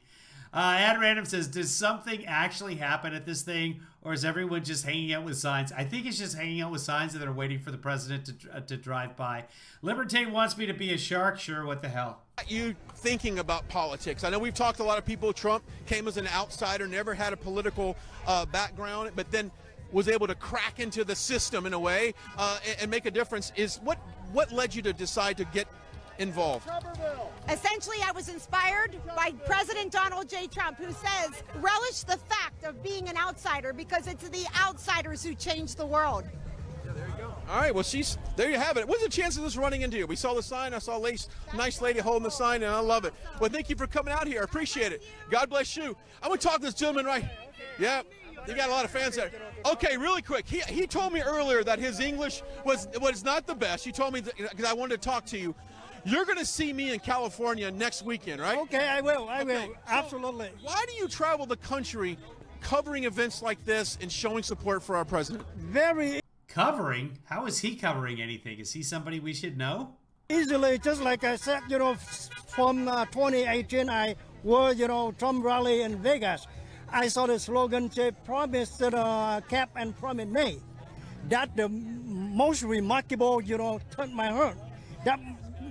Ad Random says, does something actually happen at this thing, or is everyone just hanging out with signs? I think it's just hanging out with signs and they're waiting for the president to drive by. Libertine wants me to be a shark. Sure, what the hell? You thinking about politics? I know we've talked to a lot of people. Trump came as an outsider, never had a political background, but then was able to crack into the system in a way and make a difference. What led you to decide to get involved? Essentially, I was inspired by President Donald J. Trump, who says, relish the fact of being an outsider because it's the outsiders who change the world. Yeah, there you go. All right, well, there you have it. What's the chance of this running into you? We saw the sign. I saw a nice lady holding the sign, and I love it. Well, thank you for coming out here. I appreciate it. God bless you. I'm going to talk to this gentleman right. Yeah. You got a lot of fans there. Okay, really quick. He told me earlier that his English was not the best. He told me because I wanted to talk to you. You're going to see me in California next weekend, right? Okay, I will. I will. Absolutely. Why do you travel the country covering events like this and showing support for our president? Very covering? How is he covering anything? Is he somebody we should know? Easily, just like I said, from 2018, I was, Trump rally in Vegas. I saw the slogan say, promise cap and promise May. That the most remarkable, turned my heart. That's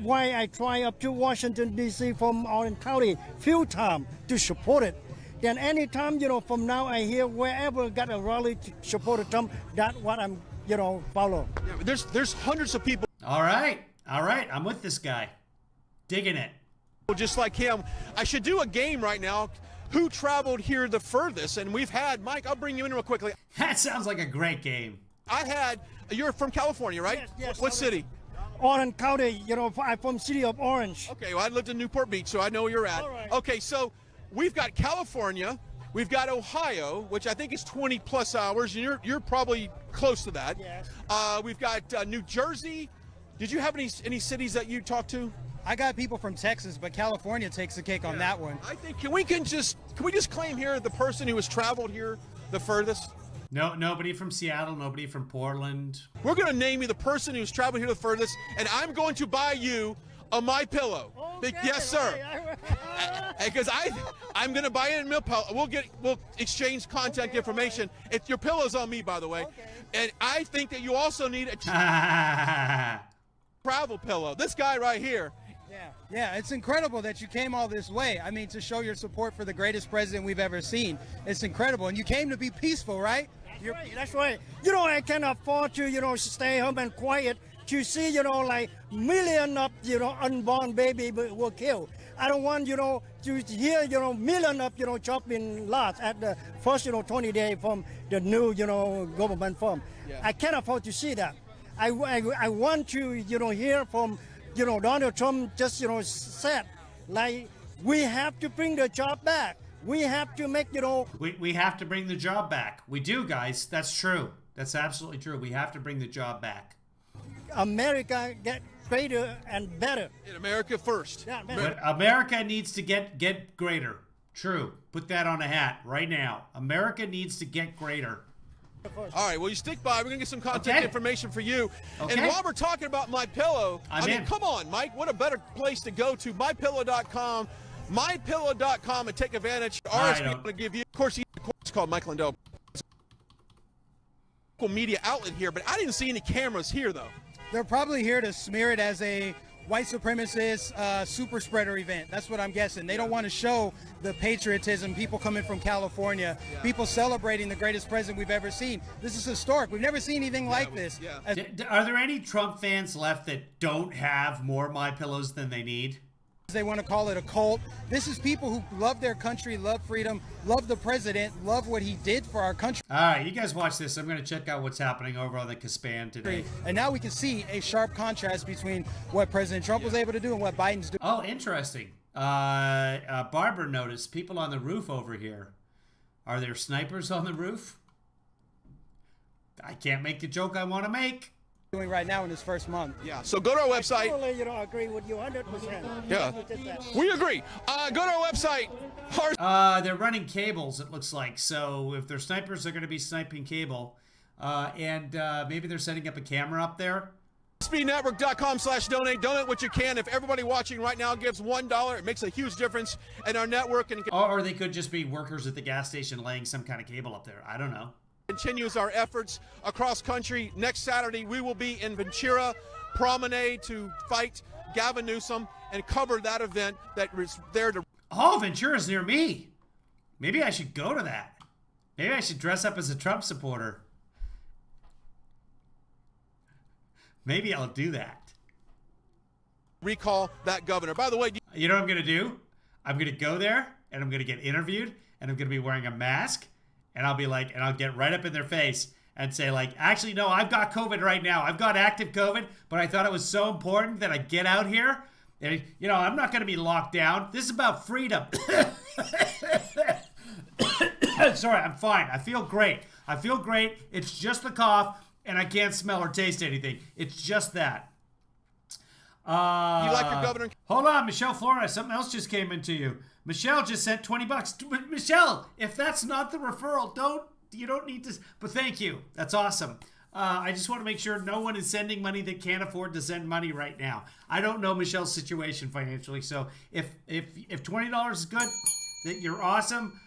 why I try up to Washington, D.C. from Orange County few times to support it. Then anytime, from now I hear wherever got a rally to support Trump, that's what I'm, follow. Yeah, there's hundreds of people. All right. I'm with this guy. Digging it. Just like him. I should do a game right now. Who traveled here the furthest? And we've had, Mike, I'll bring you in real quickly. That sounds like a great game. You're from California, right? Yes. What city? Orange County, I'm from city of Orange. Okay, well, I lived in Newport Beach, so I know where you're at. All right. Okay, so we've got California, we've got Ohio, which I think is 20 plus hours, and you're probably close to that. Yes. We've got New Jersey. Did you have any cities that you talked to? I got people from Texas, but California takes the cake on that one. I think can we just claim here the person who has traveled here the furthest? No, nobody from Seattle, nobody from Portland. We're going to name you the person who's traveled here the furthest, and I'm going to buy you a MyPillow. Okay, yes, sir. Because I'm going to buy it in MyPillow. We'll exchange contact information. Your pillow's on me, by the way. Okay. And I think that you also need a travel pillow. This guy right here. Yeah, it's incredible that you came all this way. I mean, to show your support for the greatest president we've ever seen. It's incredible. And you came to be peaceful, right? That's right. I can afford to, stay home and quiet to see, like million of, unborn baby were killed. I don't want, to hear, million of, chopping lots at the first, 20 days from the new, government form. Yeah. I can't afford to see that. I want to, hear from, Donald Trump just, said, like, we have to bring the job back. We have to make, We have to bring the job back. We do, guys. That's true. That's absolutely true. We have to bring the job back. America get greater and better. In America first. Yeah, but America needs to get greater. True. Put that on a hat right now. America needs to get greater. All right, well, you stick by. We're going to get some contact information for you. Okay. And while we're talking about MyPillow, I mean, come on, Mike. What a better place to go to. MyPillow.com. MyPillow.com and take advantage. RSV going to give you, of course, it's called Mike Lindell. Media outlet here, but I didn't see any cameras here, though. They're probably here to smear it as a white supremacist super spreader event. That's what I'm guessing. They don't want to show the patriotism, people coming from California, people celebrating the greatest president we've ever seen. This is historic. We've never seen anything like this. Are there any Trump fans left that don't have more MyPillows than they need? They want to call it a cult. This is people who love their country, love freedom, love the president, love what he did for our country. All right, you guys watch this. I'm going to check out what's happening over on the Caspan today. And now we can see a sharp contrast between what President Trump was able to do and what Biden's doing. Oh, interesting. Barbara noticed people on the roof over here. Are there snipers on the roof? I can't make the joke I want to make. Doing right now in his first month. Yeah, so go to our website. I totally, agree with you 100%. Yeah, we agree. Go to our website. They're running cables, it looks like. So if they're snipers, they're going to be sniping cable. And maybe they're setting up a camera up there. SBNetwork.com/donate. Donate what you can. If everybody watching right now gives $1, it makes a huge difference in our network. Or they could just be workers at the gas station laying some kind of cable up there. I don't know. Continues our efforts across country. Next Saturday, we will be in Ventura Promenade to fight Gavin Newsom and cover that event that was there to... Oh, Ventura's near me. Maybe I should go to that. Maybe I should dress up as a Trump supporter. Maybe I'll do that. Recall that governor. By the way... You know what I'm going to do? I'm going to go there, and I'm going to get interviewed, and I'm going to be wearing a mask, and I'll be like, and I'll get right up in their face and say like, actually, no, I've got COVID right now. I've got active COVID, but I thought it was so important that I get out here. And, you know, I'm not going to be locked down. This is about freedom. Sorry, I'm fine. I feel great. I feel great. It's just the cough, and I can't smell or taste anything. It's just that. You like your governor? Hold on, Michelle Flores. Something else just came into you. Michelle just sent $20. Michelle, if that's not the referral, you don't need to. But thank you. That's awesome. I just want to make sure no one is sending money that can't afford to send money right now. I don't know Michelle's situation financially, so if $20 is good, that you're awesome.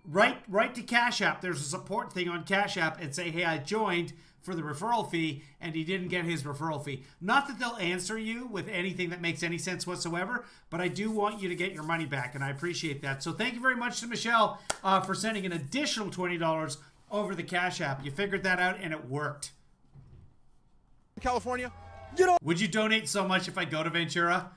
Write to Cash App. There's a support thing on Cash App and say, hey, I joined for the referral fee, and he didn't get his referral fee. Not that they'll answer you with anything that makes any sense whatsoever, but I do want you to get your money back, and I appreciate that. So thank you very much to Michelle for sending an additional $20 over the Cash App. You figured that out, and it worked. California? Would you donate so much if I go to Ventura?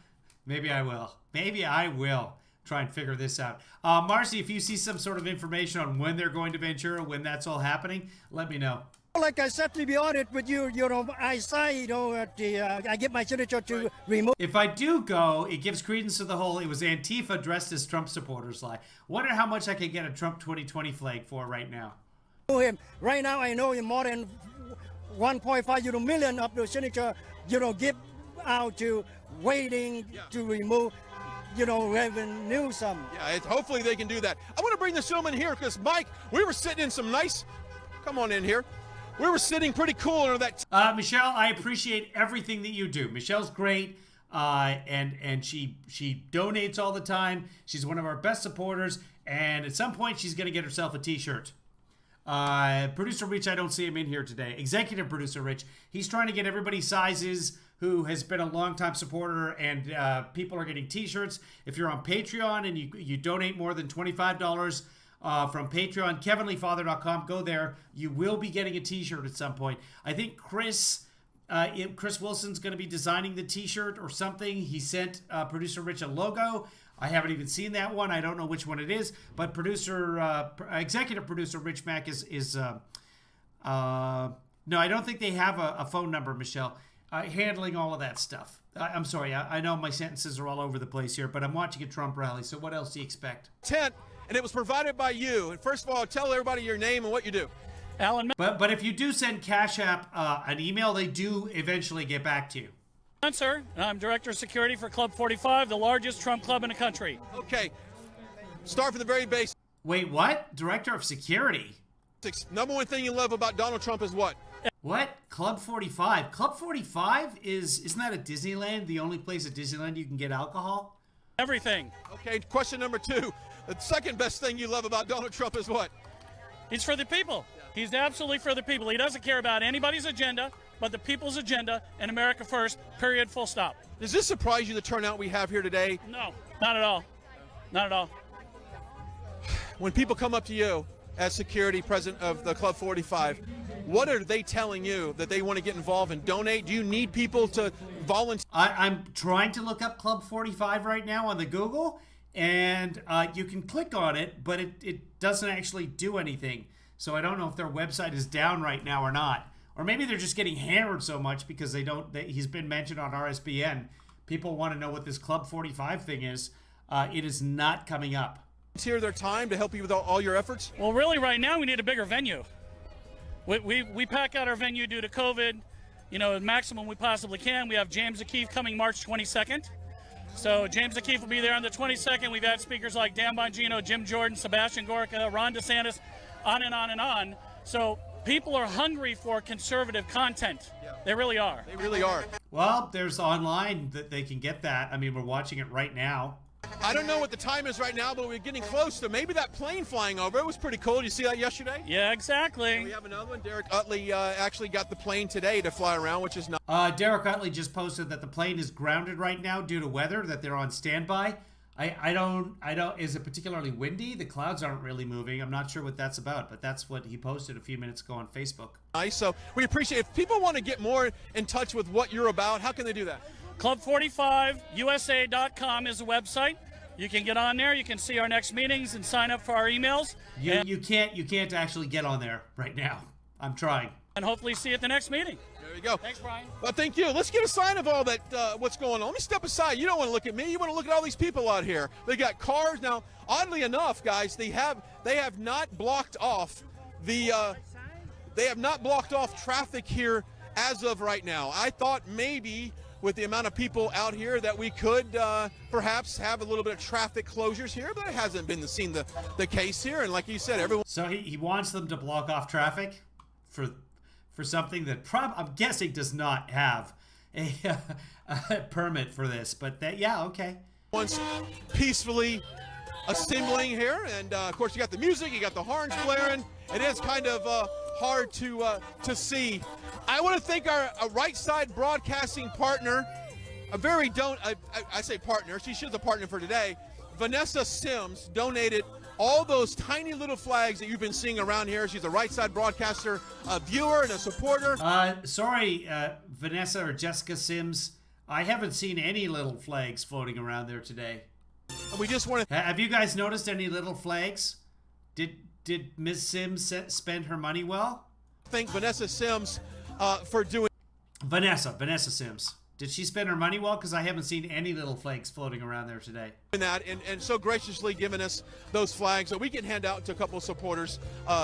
Maybe I will. Maybe I will try and figure this out. Marcy, if you see some sort of information on when they're going to Ventura, when that's all happening, let me know. Like I said, to be honest with you, I say, I get my signature to remove. If I do go, it gives credence to the whole, it was Antifa dressed as Trump supporters lie. Wonder how much I could get a Trump 2020 flag for right now. Him. Right now, I know more than 1.5 million of the signature, give out to waiting to remove, revenue some. Yeah, hopefully they can do that. I want to bring this gentleman here because, Mike, we were sitting in some nice, come on in here. We were sitting pretty cool under that. Michelle, I appreciate everything that you do. Michelle's great, and she donates all the time. She's one of our best supporters, and at some point she's going to get herself a t-shirt. Producer Rich, I don't see him in here today. Executive Producer Rich, he's trying to get everybody sizes who has been a longtime supporter, and people are getting t-shirts. If you're on Patreon and you donate more than $25 from Patreon, kevinleefather.com, go there. You will be getting a t-shirt at some point. I think Chris Wilson's going to be designing the t-shirt or something. He sent Producer Rich a logo. I haven't even seen that one. I don't know which one it is, but executive producer Rich Mack is no, I don't think they have a phone number, Michelle, handling all of that stuff. I'm sorry. I know my sentences are all over the place here, but I'm watching a Trump rally. So what else do you expect? Tent, and it was provided by you. And first of all, tell everybody your name and what you do. Alan. But if you do send Cash App an email, they do eventually get back to you. Sir, I'm Director of Security for Club 45, the largest Trump club in the country. Okay, start from the very basics. Wait, what? Director of Security? Number one thing you love about Donald Trump is what? What? Club 45? Club 45 isn't that at Disneyland? The only place at Disneyland you can get alcohol? Everything. Okay, question number 2. The second best thing you love about Donald Trump is what? He's for the people. He's absolutely for the people. He doesn't care about anybody's agenda but the people's agenda and America first, period, full stop. Does this surprise you, the turnout we have here today? No, not at all. Not at all. When people come up to you as security president of the Club 45, what are they telling you that they want to get involved and donate? Do you need people to volunteer? I'm trying to look up Club 45 right now on the Google, and you can click on it, but it doesn't actually do anything. So I don't know if their website is down right now or not. Or maybe they're just getting hammered so much because he's been mentioned on RSBN. People want to know what this Club 45 thing is. It is not coming up. Volunteer their time to help you with all your efforts? Well, really, right now we need a bigger venue. We pack out our venue due to COVID, the maximum we possibly can. We have James O'Keefe coming March 22nd. So James O'Keefe will be there on the 22nd. We've had speakers like Dan Bongino, Jim Jordan, Sebastian Gorka, Ron DeSantis, on and on and on. So people are hungry for conservative content. Yeah. They really are. They really are. Well, there's online that they can get that. I mean, we're watching it right now. I don't know what the time is right now, but we're getting close to maybe that plane flying over. It was pretty cool. Did you see that yesterday? Yeah, exactly. And we have another one. Derek Utley actually got the plane today to fly around, which is not. Derek Utley just posted that the plane is grounded right now due to weather, that they're on standby. I don't, is it particularly windy? The clouds aren't really moving. I'm not sure what that's about, but that's what he posted a few minutes ago on Facebook. Nice. So we appreciate it. If people want to get more in touch with what you're about, how can they do that? Club45USA.com is the website. You can get on there. You can see our next meetings and sign up for our emails. You can't actually get on there right now. I'm trying. And hopefully see you at the next meeting. There you go. Thanks, Brian. Well, thank you. Let's get a sign of all that, what's going on. Let me step aside. You don't want to look at me. You want to look at all these people out here. They got cars. Now, oddly enough, guys, they have not blocked off traffic here as of right now. I thought maybe with the amount of people out here that we could perhaps have a little bit of traffic closures here, but it hasn't been the case here. And like you said, everyone. So he wants them to block off traffic for something that I'm guessing does not have a permit for this. But yeah, okay. Once peacefully assembling here, and of course you got the music, you got the horns blaring. It is kind of hard to see. I want to thank our right side broadcasting partner, I say partner, she's a partner for today. Vanessa Sims donated all those tiny little flags that you've been seeing around here. She's a right side broadcaster, a viewer and a supporter. Sorry, Vanessa or Jessica Sims. I haven't seen any little flags floating around there today. We just want to... Have you guys noticed any little flags? Did Ms. Sims spend her money well? Thank Vanessa Sims for doing... Vanessa Sims. Did she spend her money well? Because I haven't seen any little flags floating around there today. That and so graciously giving us those flags that we can hand out to a couple of supporters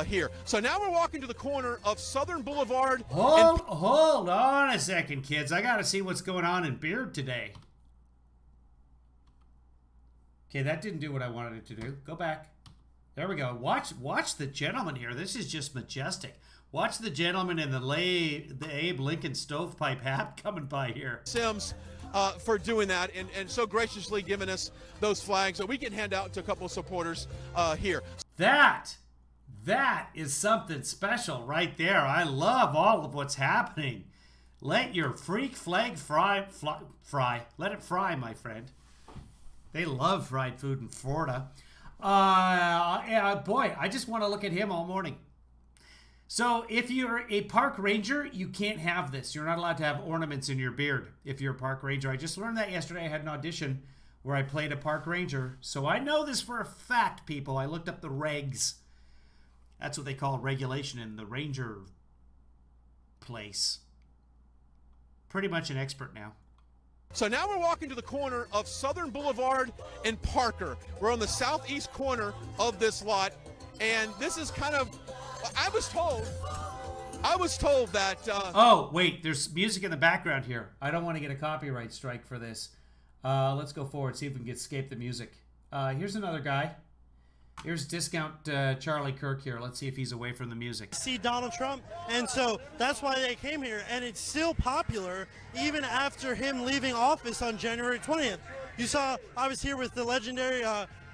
here. So now we're walking to the corner of Southern Boulevard. Hold on a second, kids. I got to see what's going on in Beard today. Okay, that didn't do what I wanted it to do. Go back. There we go. Watch the gentleman here. This is just majestic. Watch the gentleman in the Abe Lincoln stovepipe hat coming by here. Sims for doing that and so graciously giving us those flags that we can hand out to a couple of supporters here. That is something special right there. I love all of what's happening. Let your freak flag fry. Let it fry, my friend. They love fried food in Florida. Boy, I just want to look at him all morning. So if you're a park ranger, you can't have this. You're not allowed to have ornaments in your beard if you're a park ranger. I just learned that yesterday. I had an audition where I played a park ranger. So I know this for a fact, people. I looked up the regs. That's what they call regulation in the ranger place. Pretty much an expert now. So now we're walking to the corner of Southern Boulevard and Parker. We're on the southeast corner of this lot. And this is kind of... I was told that... Oh, wait. There's music in the background here. I don't want to get a copyright strike for this. Let's go forward, see if we can escape the music. Here's another guy. Here's Discount Charlie Kirk here. Let's see if he's away from the music. See Donald Trump, and so that's why they came here, and it's still popular even after him leaving office on January 20th. You saw, I was here with the legendary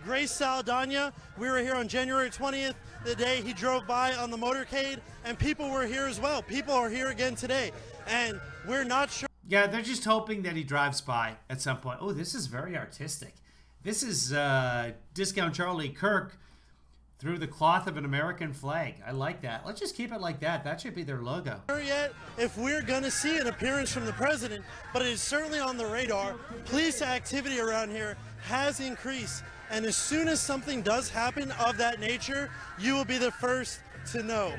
Grace Saldana. We were here on January 20th, the day he drove by on the motorcade, and people were here as well. People are here again today, and we're not sure. Yeah, they're just hoping that he drives by at some point. Oh, this is very artistic. This is Discount Charlie Kirk through the cloth of an American flag. I like that. Let's just keep it like that. That should be their logo. Yet if we're going to see an appearance from the president, but it is certainly on the radar. Police activity around here has increased, and as soon as something does happen of that nature, you will be the first to know.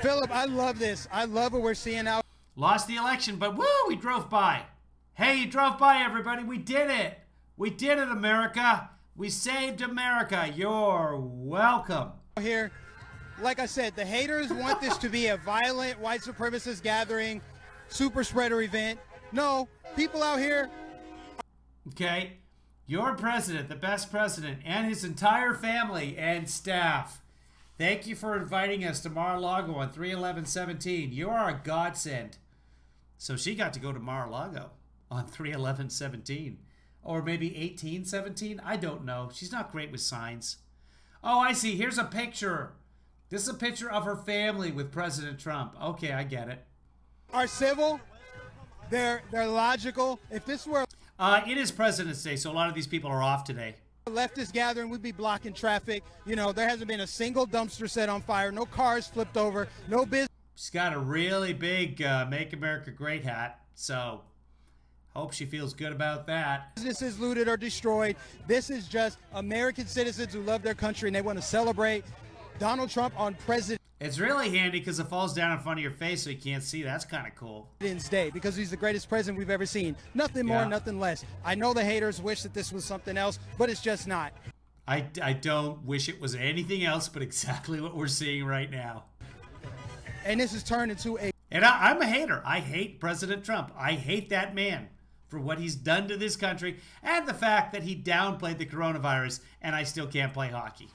Philip, I love this. I love what we're seeing now. Lost the election, but woo, we drove by. Hey, you drove by, everybody. We did it. We did it, America. We saved America. You're welcome. Here, like I said, the haters want this to be a violent white supremacist gathering, super spreader event. No, people out here. Okay, your president, the best president, and his entire family and staff. Thank you for inviting us to Mar-a-Lago on 3/11/17. You are a godsend. So she got to go to Mar-a-Lago on 3/11/17. Or maybe 1817? I don't know. She's not great with signs. Oh, I see. Here's a picture. This is a picture of her family with President Trump. Okay, I get it. Are civil. They're logical. If this were it is President's Day, so a lot of these people are off today. a leftist gathering, we'd be blocking traffic. You know, there hasn't been a single dumpster set on fire, no cars flipped over, no business. She's got a really big Make America Great hat, so hope she feels good about that. Businesses looted or destroyed. This is just American citizens who love their country and they want to celebrate Donald Trump on President's It's really handy because it falls down in front of your face so you can't see. That's kind of cool. Day, because he's the greatest president we've ever seen. Nothing more, nothing less. I know the haters wish that this was something else, but it's just not. I don't wish it was anything else but exactly what we're seeing right now. And this has turned into a... And I'm a hater. I hate President Trump. I hate that man for what he's done to this country and the fact that he downplayed the coronavirus and I still can't play hockey.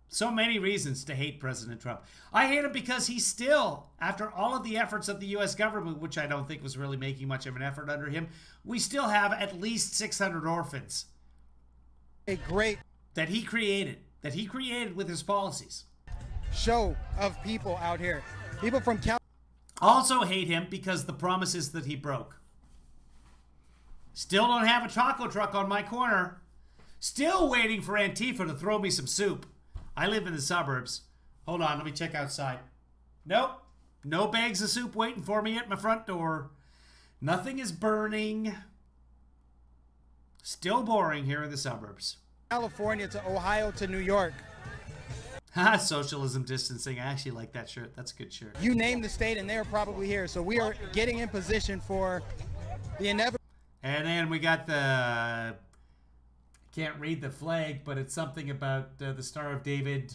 So many reasons to hate President Trump. I hate him because he's still, after all of the efforts of the U.S. government, which I don't think was really making much of an effort under him, we still have at least 600 orphans. A great... That he created with his policies. show of people out here. People from California. Also hate him because the promises that he broke. Still don't have a taco truck on my corner. Still waiting for Antifa to throw me some soup. I live in the suburbs. Hold on, let me check outside. Nope. No bags of soup waiting for me at my front door. Nothing is burning. Still boring here in the suburbs. California to Ohio to New York. Ha, socialism distancing. I actually like that shirt. That's a good shirt. You name the state and they're probably here. So we are getting in position for the inevitable. And then we got the... Can't read the flag, but it's something about the Star of David.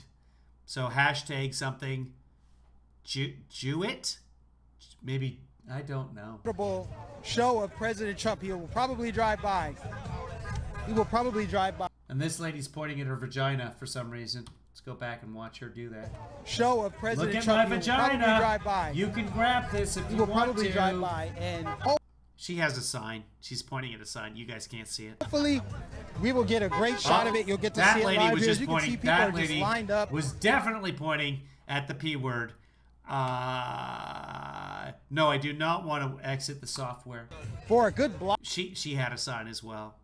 So hashtag something. Jewett? Maybe, I don't know. Show of President Trump. He will probably drive by. He will probably drive by. And this lady's pointing at her vagina for some reason. Let's go back and watch her do that. Show of President Look at Trump. my He will probably vagina. drive by. You can grab this if He you will want probably to. drive by and She has a sign. She's pointing at a sign. You guys can't see it. hopefully we will get a great shot of it. You'll get to that see it lady live was here. just You can see pointing. people That are just lady lined up. was definitely pointing at the P word. No, I do not want to exit the software. For a good block. She had a sign as well.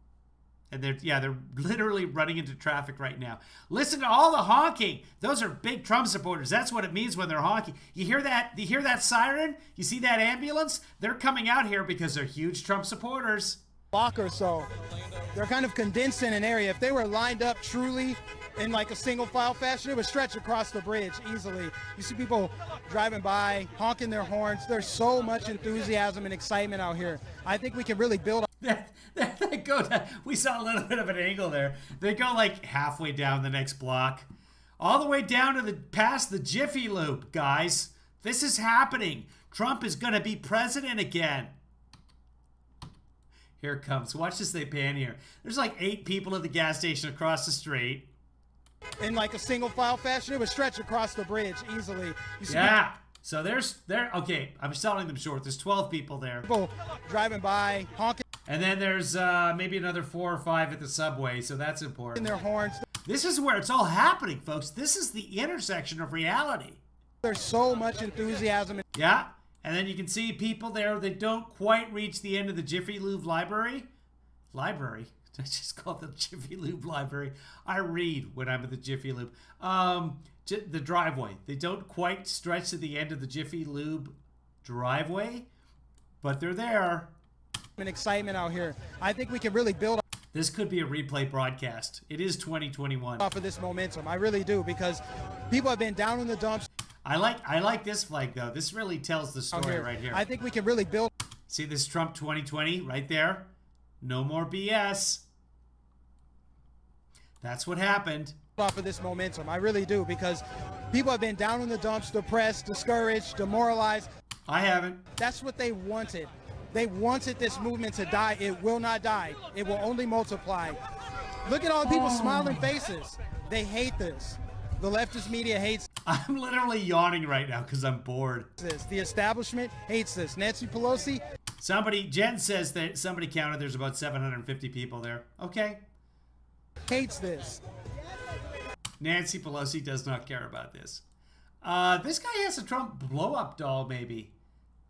And they're literally running into traffic right now. Listen to all the honking. Those are big Trump supporters. That's what it means when they're honking. You hear that? You hear that siren? You see that ambulance? They're coming out here because they're huge Trump supporters. Block or so. They're kind of condensed in an area. If they were lined up truly in like a single file fashion, it would stretch across the bridge easily. You see people driving by, honking their horns. There's so much enthusiasm and excitement out here. I think we can really build. They go down, we saw a little bit of an angle there. They go like halfway down the next block, all the way down to past the Jiffy Lube, guys. This is happening. Trump is going to be president again. Here it comes. Watch this. They pan here. There's like 8 people at the gas station across the street. In like a single file fashion, it would stretch across the bridge easily. You see So okay, I'm selling them short. There's 12 people there. People driving by, honking. And then there's maybe another 4 or 5 at the subway, so that's important. In their horns. This is where it's all happening, folks. This is the intersection of reality. There's so much enthusiasm. Yeah, and then you can see people there. They don't quite reach the end of the Jiffy Lube library. I just call it the Jiffy Lube library. I read when I'm at the Jiffy Lube. The driveway. They don't quite stretch to the end of the Jiffy Lube driveway, but they're there. And excitement out here. I think we can really build. This could be a replay broadcast. It is 2021. Off of this momentum, I really do, because people have been down in the dumps. I like this flag though. This really tells the story right here. I think we can really build. See this Trump 2020 right there? No more BS. That's what happened. Off of this momentum, I really do, because people have been down in the dumps, depressed, discouraged, demoralized. I haven't. That's what they wanted. They wanted this movement to die. It will not die. It will only multiply. Look at all the people's smiling faces. They hate this. The leftist media hates. I'm literally yawning right now because I'm bored. This. The establishment hates this. Nancy Pelosi. Jen says that somebody counted there's about 750 people there. Okay. Hates this. Nancy Pelosi does not care about this. This guy has a Trump blow-up doll, maybe.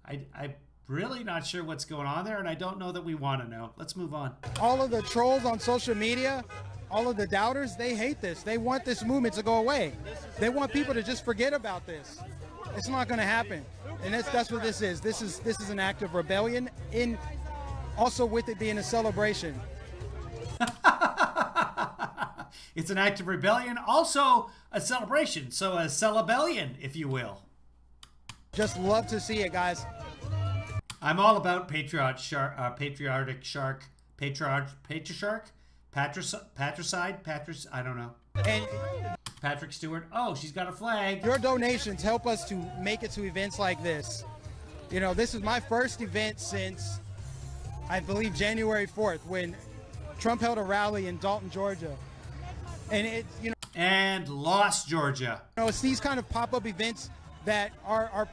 I'm really not sure what's going on there, and I don't know that we want to know. Let's move on. All of the trolls on social media, all of the doubters, they hate this. They want this movement to go away. They want people to just forget about this. It's not going to happen. And that's what this is. This is an act of rebellion, in also with it being a celebration. It's an act of rebellion, also a celebration. So a celebellion, if you will. Just love to see it, guys. I'm all about patriotic shark, I don't know. And Patrick Stewart. Oh, she's got a flag. Your donations help us to make it to events like this. You know, this is my first event since, I believe, January 4th, when Trump held a rally in Dalton, Georgia. And it, you know, and lost Georgia. You know, it's these kind of pop-up events that are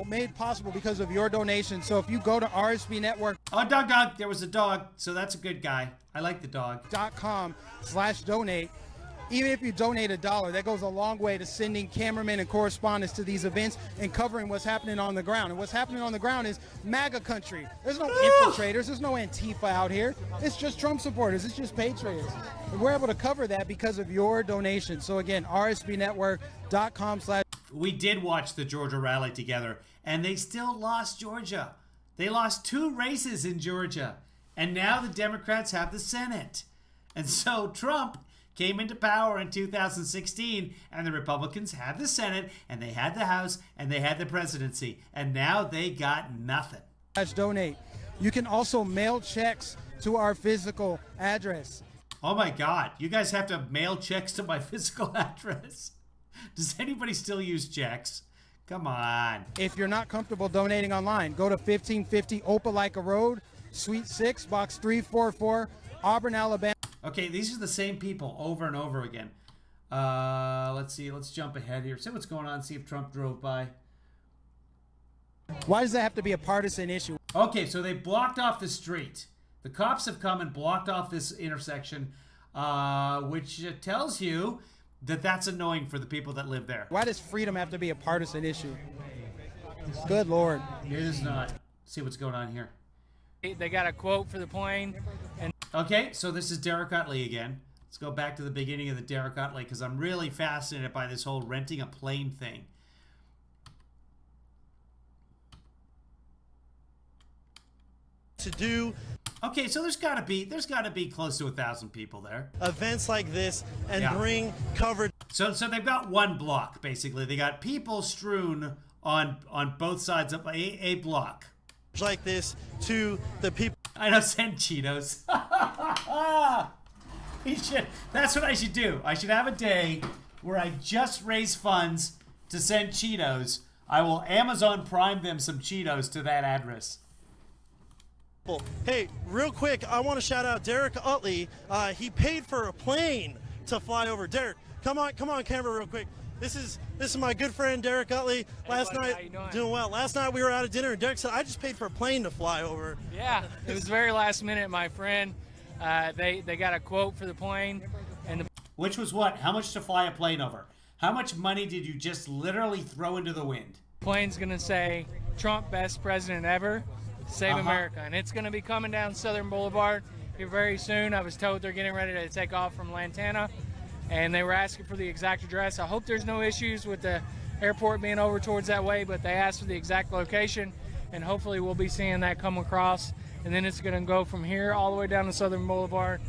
made possible because of your donation. So if you go to RSB Network. Oh, dog. There was a dog. So that's a good guy. I like the dog. .com/donate. Even if you donate $1, that goes a long way to sending cameramen and correspondents to these events and covering what's happening on the ground. And what's happening on the ground is MAGA country. There's no infiltrators. There's no Antifa out here. It's just Trump supporters. It's just patriots. And we're able to cover that because of your donation. So again, rsbnetwork.com/. We did watch the Georgia rally together, and they still lost Georgia. They lost 2 races in Georgia, and now the Democrats have the Senate. And so Trump came into power in 2016, and the Republicans had the Senate, and they had the House, and they had the presidency, and now they got nothing. Donate. You can also mail checks to our physical address. Oh my God, you guys have to mail checks to my physical address. Does anybody still use checks? Come on. If you're not comfortable donating online, go to 1550 Opelika Road, Suite 6, Box 344, Auburn, Alabama. Okay, these are the same people over and over again. Let's see. Let's jump ahead here. See what's going on. See if Trump drove by. Why does that have to be a partisan issue? Okay, so they blocked off the street. The cops have come and blocked off this intersection, which tells you that that's annoying for the people that live there. Why does freedom have to be a partisan issue? Good Lord. It is not. See what's going on here. They got a quote for the plane. And okay, so this is Derek Utley again. Let's go back to the beginning of the Derek Utley because I'm really fascinated by this whole renting a plane thing. To do. Okay, so there's got to be close to 1,000 people there. Events like this and bring coverage. So they've got one block basically. They got people strewn on both sides of a block. Like this to the people. I know, send Cheetos. That's what I should do. I should have a day where I just raise funds to send Cheetos. I will Amazon Prime them some Cheetos to that address. Hey, real quick, I want to shout out Derek Utley. He paid for a plane to fly over. Derek, come on, camera, real quick. This is my good friend Derek Utley. Last night, doing well. Last night we were out at dinner, and Derek said, "I just paid for a plane to fly over." Yeah, it was very last minute, my friend. They got a quote for the plane, and which was what? How much to fly a plane over? How much money did you just literally throw into the wind? Plane's gonna say, "Trump, best president ever. Save America," and it's gonna be coming down Southern Boulevard here very soon. I was told they're getting ready to take off from Lantana, and they were asking for the exact address. I hope there's no issues with the airport being over towards that way, but they asked for the exact location, and hopefully we'll be seeing that come across. And then it's going to go from here all the way down to Southern Boulevard,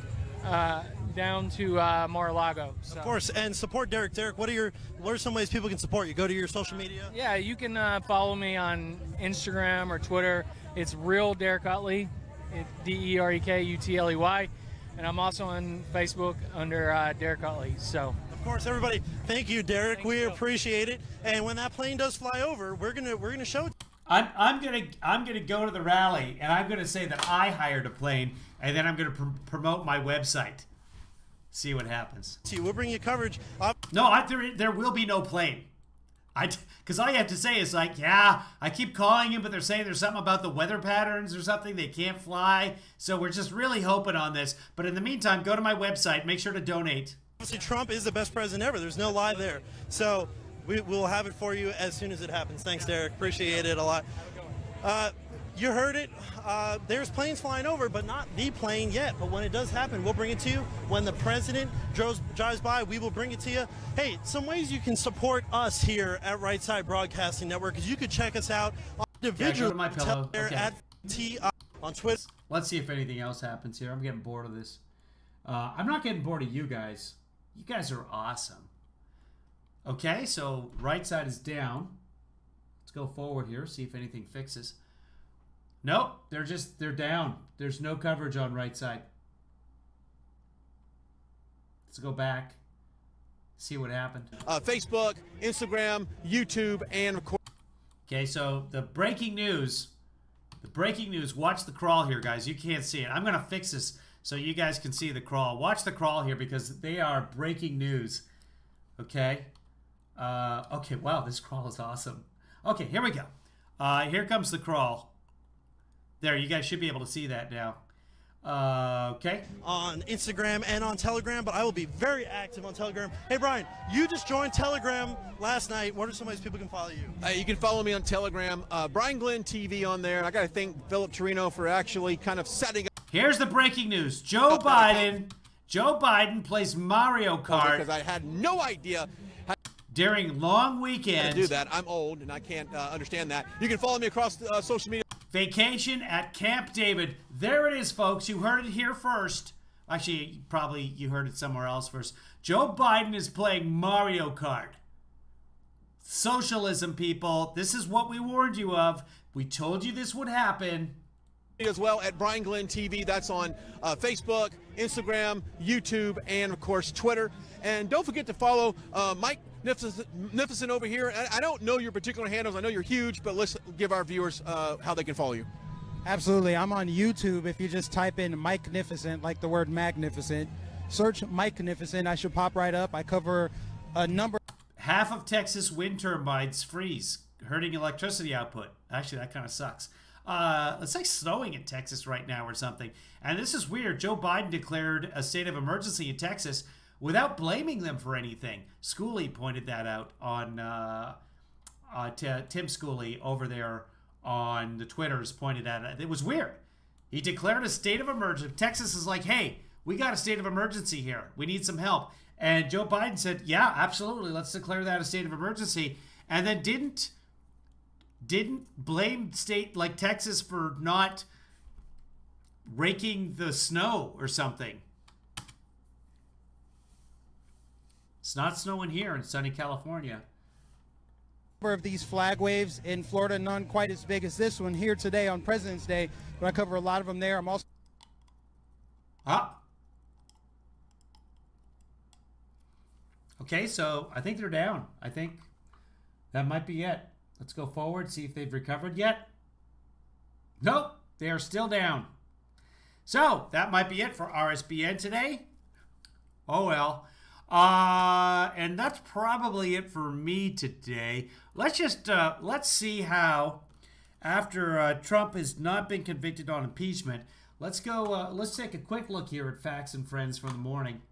down to Mar-a-Lago. So. Of course, and support Derek. Derek, what are some ways people can support you? Go to your social media. Yeah, you can follow me on Instagram or Twitter. It's real Derek Utley, DEREKUTLEY. And I'm also on Facebook under Derek Utley. So, of course, everybody, thank you, Derek. We appreciate it. And when that plane does fly over, we're gonna show it. I'm gonna go to the rally, and I'm gonna say that I hired a plane, and then I'm gonna promote my website. See what happens. See, we'll bring you coverage. No, there will be no plane. Because all you have to say is like, yeah, I keep calling you, but they're saying there's something about the weather patterns or something. They can't fly. So we're just really hoping on this. But in the meantime, go to my website. Make sure to donate. Obviously, Trump is the best president ever. There's no lie there. So we'll have it for you as soon as it happens. Thanks, Derek. Appreciate it a lot. You heard it. There's planes flying over, but not the plane yet. But when it does happen, we'll bring it to you. When the president drives by, we will bring it to you. Hey, some ways you can support us here at Right Side Broadcasting Network is you could check us out on individual at TI on Twitter. Let's see if anything else happens here. I'm getting bored of this. I'm not getting bored of you guys. You guys are awesome. Okay, so right side is down. Let's go forward here, see if anything fixes. Nope, they're down. There's no coverage on right side. Let's go back, see what happened. Facebook, Instagram, YouTube, and of course. Okay, so the breaking news, watch the crawl here, guys. You can't see it. I'm gonna fix this so you guys can see the crawl. Watch the crawl here because they are breaking news. Okay. Okay, wow, this crawl is awesome. Okay, here we go. Here comes the crawl. There, you guys should be able to see that now. Okay. On Instagram and on Telegram, but I will be very active on Telegram. Hey, Brian, you just joined Telegram last night. What are some ways people can follow you? You can follow me on Telegram, Brian Glenn TV on there. I got to thank Philip Torino for actually kind of setting up. Here's the breaking news. Joe Biden plays Mario Kart. Because I had no idea. During long weekends. To do that. I'm old and I can't understand that. You can follow me across social media. Vacation at Camp David. There it is, folks. You heard it here first. Actually, probably you heard it somewhere else first. Joe Biden is playing Mario Kart. Socialism, people. This is what we warned you of. We told you this would happen. As well at Brian Glenn TV. That's on Facebook, Instagram, YouTube, and of course Twitter. And don't forget to follow Mike Magnificent over here. I don't know your particular handles. I know you're huge, but let's give our viewers how they can follow you. Absolutely. I'm on YouTube. If you just type in Mike Magnificent, like the word magnificent, search Mike Magnificent. I should pop right up. I cover a number. Half of Texas wind turbines freeze, hurting electricity output. Actually, that kind of sucks. It's like snowing in Texas right now or something. And this is weird. Joe Biden declared a state of emergency in Texas without blaming them for anything. Schooley pointed that out on Tim Schooley over there on the Twitters pointed at it. It was weird. He declared a state of emergency. Texas is like, hey, we got a state of emergency here. We need some help. And Joe Biden said, yeah, absolutely. Let's declare that a state of emergency. And then didn't blame state like Texas for not raking the snow or something. It's not snowing here in sunny California. Of these flag waves in Florida, none quite as big as this one here today on President's Day, but I cover a lot of them there. I'm also okay, so I think they're down. I think that might be it. Let's go forward, see if they've recovered yet. Nope, they are still down. So that might be it for RSBN today. Oh well. And that's probably it for me today. Let's just let's see how after Trump has not been convicted on impeachment. Let's go. Let's take a quick look here at Facts and Friends from the morning,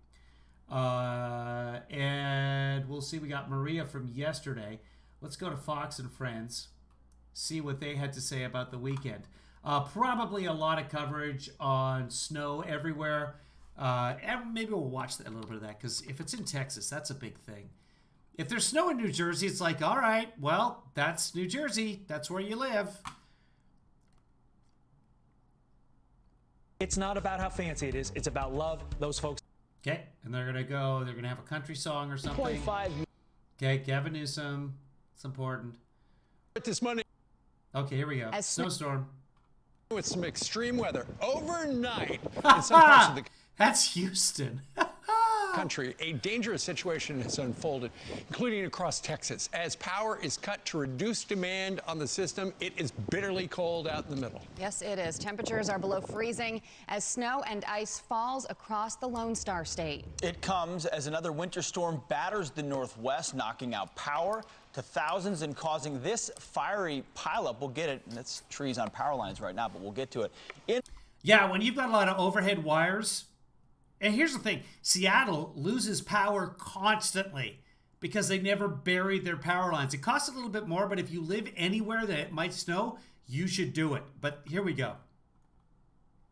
and we'll see. We got Maria from yesterday. Let's go to Fox and Friends, see what they had to say about the weekend. Probably a lot of coverage on snow everywhere. And maybe we'll watch a little bit of that, because if it's in Texas, that's a big thing. If there's snow in New Jersey, it's like, all right, well, that's New Jersey. That's where you live. It's not about how fancy it is. It's about love. Those folks. Okay, and they're going to have a country song or something. Okay, Gavin Newsom. It's important. This Monday. Okay, here we go. Snowstorm. With some extreme weather overnight in some parts of the That's Houston. country. A dangerous situation has unfolded, including across Texas. As power is cut to reduce demand on the system, it is bitterly cold out in the middle. Yes, it is. Temperatures are below freezing as snow and ice falls across the Lone Star State. It comes as another winter storm batters the Northwest, knocking out power to thousands and causing this fiery pileup. We'll get it, and it's trees on power lines right now, but we'll get to it. Yeah, when you've got a lot of overhead wires. And here's the thing, Seattle loses power constantly because they never buried their power lines. It costs a little bit more, but if you live anywhere that it might snow, you should do it. But here we go.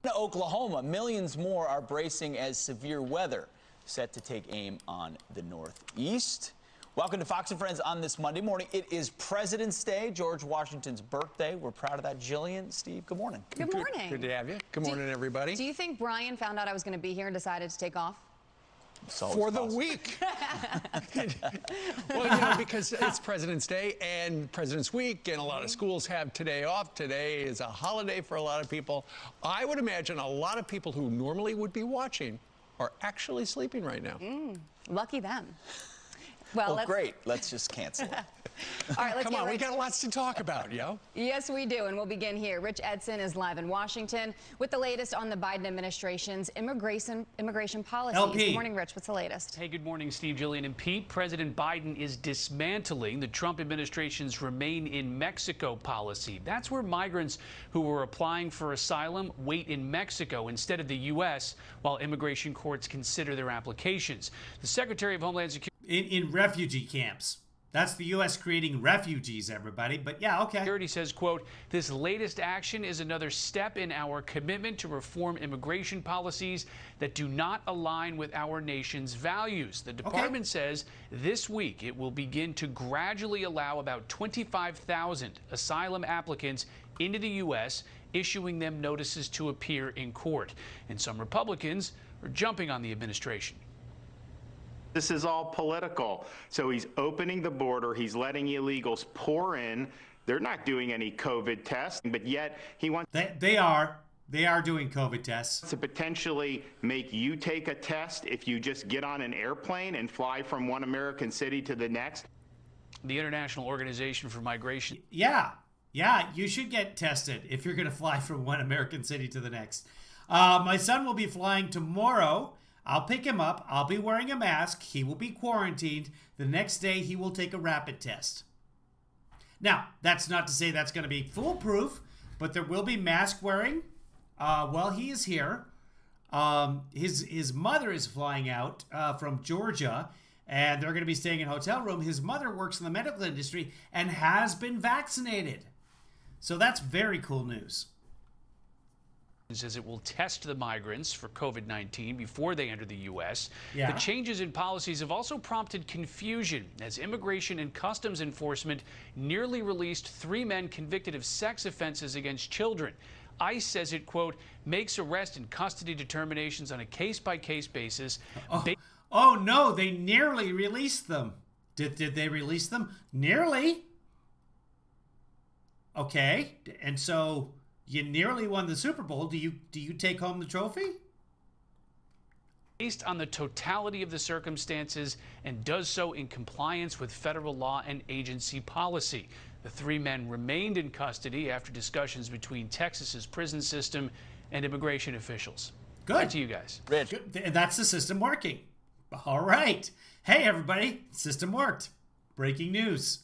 In Oklahoma, millions more are bracing as severe weather set to take aim on the Northeast. Welcome to Fox and Friends on this Monday morning. It is President's Day, George Washington's birthday. We're proud of that. Jillian, Steve, good morning. Good morning. Good to have you. Good morning, everybody. Do you think Brian found out I was going to be here and decided to take off? For the week. Well, you know, because it's President's Day and President's Week, and a lot of schools have today off. Today is a holiday for a lot of people. I would imagine a lot of people who normally would be watching are actually sleeping right now. Lucky them. Well, great. Let's just cancel it. All right, let's Come get on, we Rich. got lots to talk about, yo. Yes, we do, and we'll begin here. Rich Edson is live in Washington with the latest on the Biden administration's immigration policies. LP. Good morning, Rich. What's the latest? Hey, good morning, Steve, Jillian, and Pete. President Biden is dismantling the Trump administration's Remain in Mexico policy. That's where migrants who are applying for asylum wait in Mexico instead of the U.S. while immigration courts consider their applications. The Secretary of Homeland Security In refugee camps. That's the U.S. creating refugees, everybody. But yeah, okay. Security says, quote, this latest action is another step in our commitment to reform immigration policies that do not align with our nation's values. The department says this week it will begin to gradually allow about 25,000 asylum applicants into the U.S., issuing them notices to appear in court. And some Republicans are jumping on the administration. This is all political. So he's opening the border. He's letting illegals pour in. They're not doing any COVID tests, but yet he wants They are doing COVID tests. to potentially make you take a test if you just get on an airplane and fly from one American city to the next. The International Organization for Migration. Yeah, you should get tested if you're going to fly from one American city to the next. My son will be flying tomorrow. I'll pick him up. I'll be wearing a mask. He will be quarantined. The next day, he will take a rapid test. Now, that's not to say that's going to be foolproof, but there will be mask wearing while he is here. His mother is flying out from Georgia, and they're going to be staying in a hotel room. His mother works in the medical industry and has been vaccinated. So that's very cool news. Says it will test the migrants for COVID-19 before they enter the U.S. Yeah. The changes in policies have also prompted confusion as Immigration and Customs Enforcement nearly released 3 men convicted of sex offenses against children. ICE says it, quote, makes arrest and custody determinations on a case-by-case basis. Oh no, they nearly released them. Did they release them? Nearly. Okay, and so you nearly won the Super Bowl. Do you take home the trophy? Based on the totality of the circumstances and does so in compliance with federal law and agency policy. The 3 men remained in custody after discussions between Texas's prison system and immigration officials. Good. Back to you guys. Rich. Good. That's the system working. All right. Hey, everybody. System worked. Breaking news.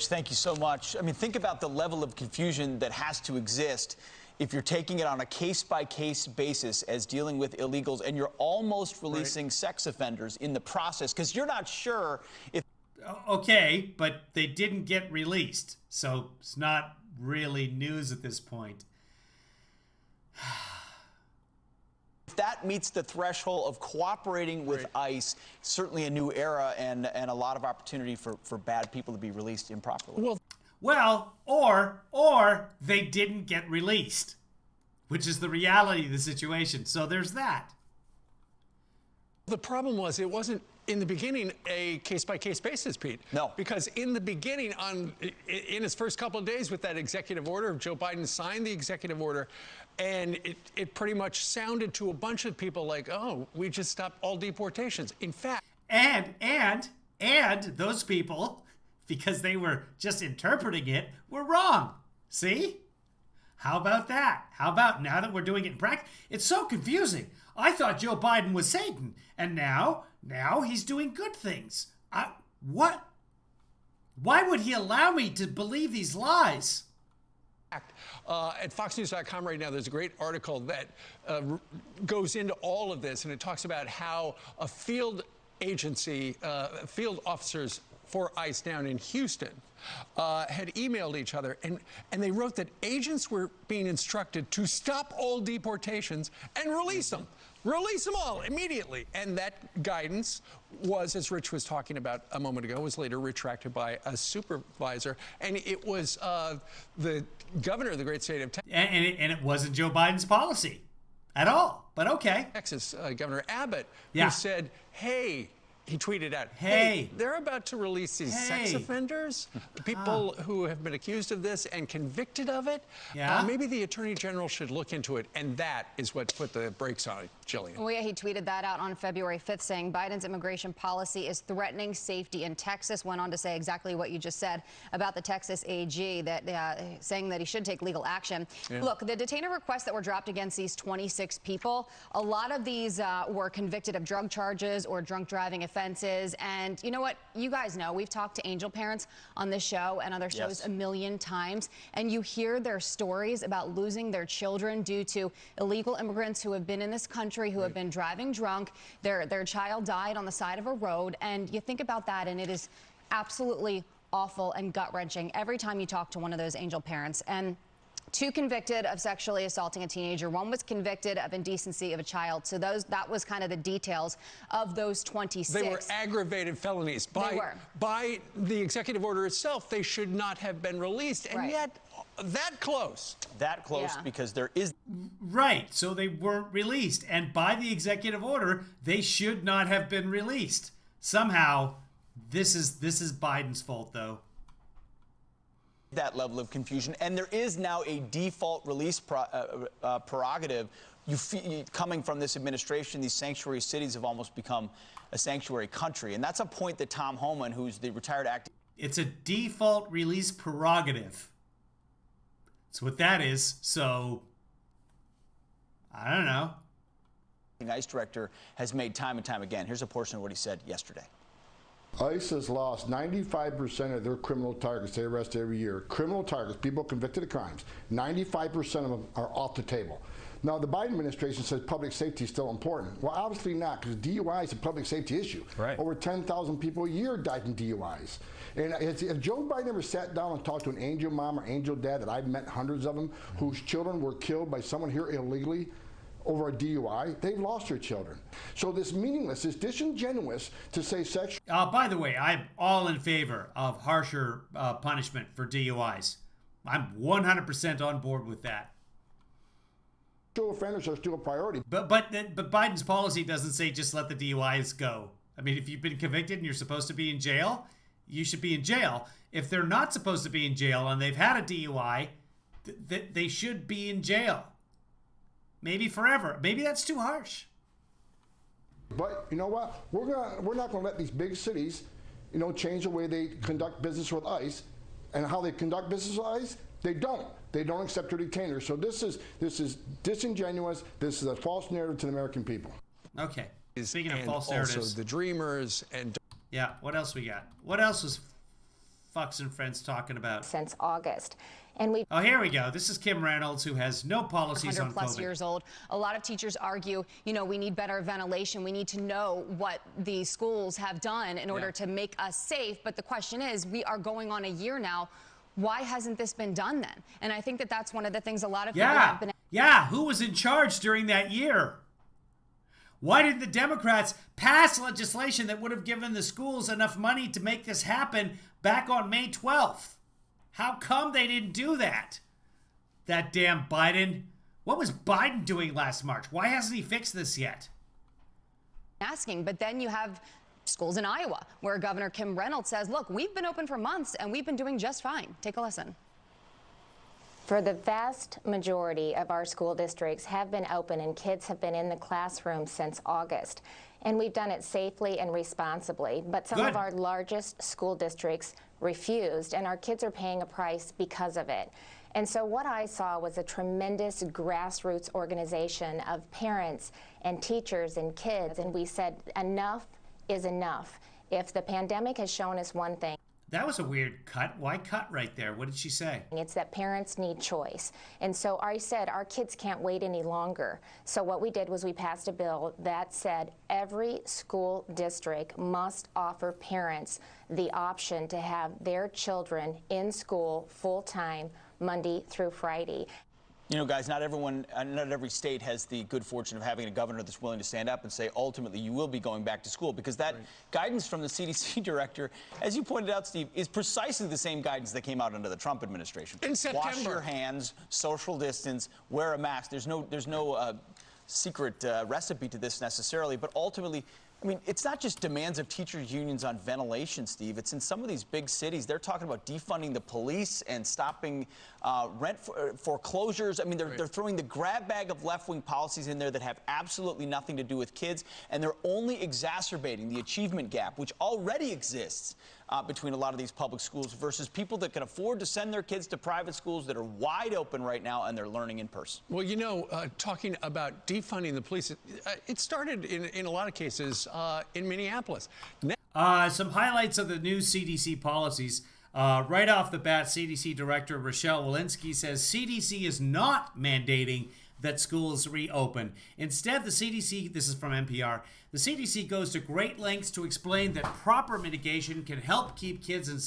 Thank you so much. I mean, think about the level of confusion that has to exist if you're taking it on a case-by-case basis as dealing with illegals and you're almost releasing sex offenders in the process because you're not sure if... Okay, but they didn't get released, so it's not really news at this point. If that meets the threshold of cooperating with ICE, certainly a new era and a lot of opportunity for bad people to be released improperly. Well, or they didn't get released, which is the reality of the situation. So there's that. The problem was it wasn't in the beginning a case-by-case basis, Pete. No. Because in the beginning, in his first couple of days with that executive order, Joe Biden signed the executive order, and it pretty much sounded to a bunch of people like, oh, we just stopped all deportations. In fact... And those people, because they were just interpreting it, were wrong. See? How about that? How about now that we're doing it in practice? It's so confusing. I thought Joe Biden was Satan, and now he's doing good things. What? Why would he allow me to believe these lies? At FoxNews.com right now, there's a great article that goes into all of this, and it talks about how a field officers for ICE down in Houston had emailed each other, and they wrote that agents were being instructed to stop all deportations and release them. Release them all immediately. And that guidance was, as Rich was talking about a moment ago, was later retracted by a supervisor. And it was the governor of the great state of Texas. And it wasn't Joe Biden's policy at all. But okay. Texas Governor Abbott, who said, hey, He tweeted out, Hey. they're about to release these sex offenders, people who have been accused of this and convicted of it. Yeah. Maybe the Attorney General should look into it, and that is what put the brakes on it, Jillian. Well, yeah, he tweeted that out on February 5th, saying Biden's immigration policy is threatening safety in Texas. Went on to say exactly what you just said about the Texas AG, that saying that he should take legal action. Yeah. Look, the detainer requests that were dropped against these 26 people, a lot of these were convicted of drug charges or drunk driving offenses. And you know what? You guys know, we've talked to angel parents on this show and other shows a million times, and you hear their stories about losing their children due to illegal immigrants who have been in this country, who have been driving drunk. Their child died on the side of a road, and you think about that, and it is absolutely awful and gut-wrenching every time you talk to one of those angel parents. And 2 convicted of sexually assaulting a teenager. 1 was convicted of indecency of a child. So that was kind of the details of those 26. They were aggravated felonies. By the executive order itself, they should not have been released. And yet, that close. That close because there is... Right, so they weren't released. And by the executive order, they should not have been released. Somehow, this is Biden's fault, though. That level of confusion, and there is now a default release prerogative. Coming from this administration, these sanctuary cities have almost become a sanctuary country, and that's a point that Tom Homan, who's the retired acting... It's a default release prerogative. That's what that is. So, I don't know. The ICE director has made time and time again. Here's a portion of what he said yesterday. ICE has lost 95% of their criminal targets they arrest every year. Criminal targets, people convicted of crimes, 95% of them are off the table. Now, the Biden administration says public safety is still important. Well, obviously not, because DUI is a public safety issue. Right. Over 10,000 people a year die from DUIs. And if Joe Biden ever sat down and talked to an angel mom or angel dad, that I've met hundreds of them, whose children were killed by someone here illegally, over a DUI, they've lost their children. So this meaningless, this disingenuous to say sexual... By the way, I'm all in favor of harsher punishment for DUIs. I'm 100% on board with that. Sexual offenders are still a priority. But Biden's policy doesn't say just let the DUIs go. I mean, if you've been convicted and you're supposed to be in jail, you should be in jail. If they're not supposed to be in jail and they've had a DUI, they should be in jail. Maybe forever. Maybe that's too harsh. But you know what? We're not going to let these big cities, change the way they conduct business with ICE, and how they conduct business with ICE. They don't accept their detainers. So this is disingenuous. This is a false narrative to the American people. Okay. Speaking of false also narratives, the Dreamers and... Yeah. What else we got? What else was Fox and Friends talking about? Since August. And oh, here we go. This is Kim Reynolds, who has no policies on COVID. 100+ years old. A lot of teachers argue, we need better ventilation. We need to know what the schools have done in order to make us safe. But the question is, we are going on a year now. Why hasn't this been done then? And I think that that's one of the things a lot of people have been... Yeah, who was in charge during that year? Why did the Democrats pass legislation that would have given the schools enough money to make this happen back on May 12th? How come they didn't do that? That damn Biden. What was Biden doing last March? Why hasn't he fixed this yet? Asking, but then you have schools in Iowa where Governor Kim Reynolds says, look, we've been open for months and we've been doing just fine. Take a listen. For the vast majority of our school districts have been open and kids have been in the classroom since August. And we've done it safely and responsibly. But some of our largest school districts refused, and our kids are paying a price because of it. And so what I saw was a tremendous grassroots organization of parents and teachers and kids. And we said, enough is enough. If the pandemic has shown us one thing, that was a weird cut. Why cut right there? What did she say? It's that parents need choice. And so I said our kids can't wait any longer. So what we did was we passed a bill that said every school district must offer parents the option to have their children in school full-time Monday through Friday. Guys, not every state has the good fortune of having a governor that's willing to stand up and say, ultimately, you will be going back to school. Because that guidance from the CDC director, as you pointed out, Steve, is precisely the same guidance that came out under the Trump administration. In September. Wash your hands, social distance, wear a mask. There's no secret recipe to this necessarily, but ultimately, I mean, it's not just demands of teachers' unions on ventilation, Steve. It's in some of these big cities. They're talking about defunding the police and stopping rent foreclosures. I mean, they're throwing the grab bag of left-wing policies in there that have absolutely nothing to do with kids, and they're only exacerbating the achievement gap, which already exists between a lot of these public schools versus people that can afford to send their kids to private schools that are wide open right now and they're learning in person. Well, you know, talking about defunding the police, it started in a lot of cases in Minneapolis. Some highlights of the new CDC policies. Right off the bat, CDC Director Rochelle Walensky says CDC is not mandating that schools reopen. Instead, the CDC, this is from NPR, the CDC goes to great lengths to explain that proper mitigation can help keep kids in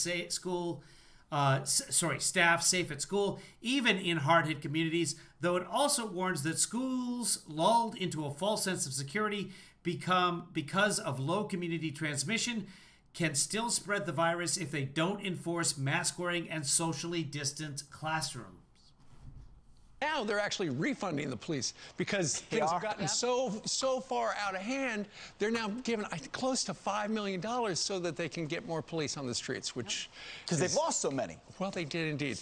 staff safe at school, even in hard-hit communities, though it also warns that schools lulled into a false sense of security because of low community transmission can still spread the virus if they don't enforce mask wearing and socially distant classrooms. Now they're actually refunding the police because things have gotten so far out of hand. They're now given close to $5 million so that they can get more police on the streets, which because they've lost so many. Well, they did indeed.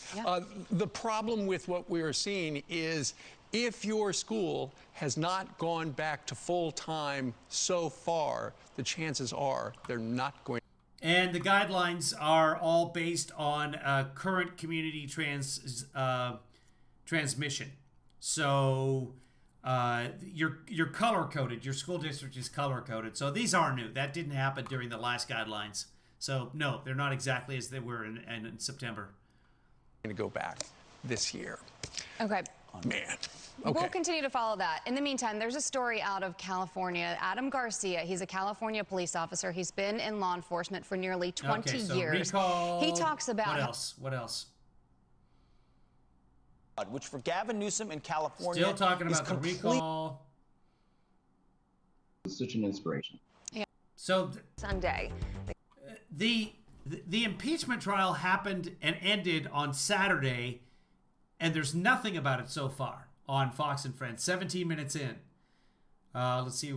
The problem with what we are seeing is if your school has not gone back to full time so far, the chances are they're not going. And the guidelines are all based on current community transmission. So you're color coded. Your school district is color coded. So these are new. That didn't happen during the last guidelines. So no, they're not exactly as they were in September. Going to go back this year. Okay. Man. Okay. We'll continue to follow that. In the meantime, there's a story out of California. Adam Garcia, he's a California police officer. He's been in law enforcement for nearly 20 years. Recall. He talks about what else? Which for Gavin Newsom in California still talking about the recall. It's such an inspiration. Yeah. So Sunday. The impeachment trial happened and ended on Saturday, and there's nothing about it so far on Fox and Friends. 17 minutes in. Let's see.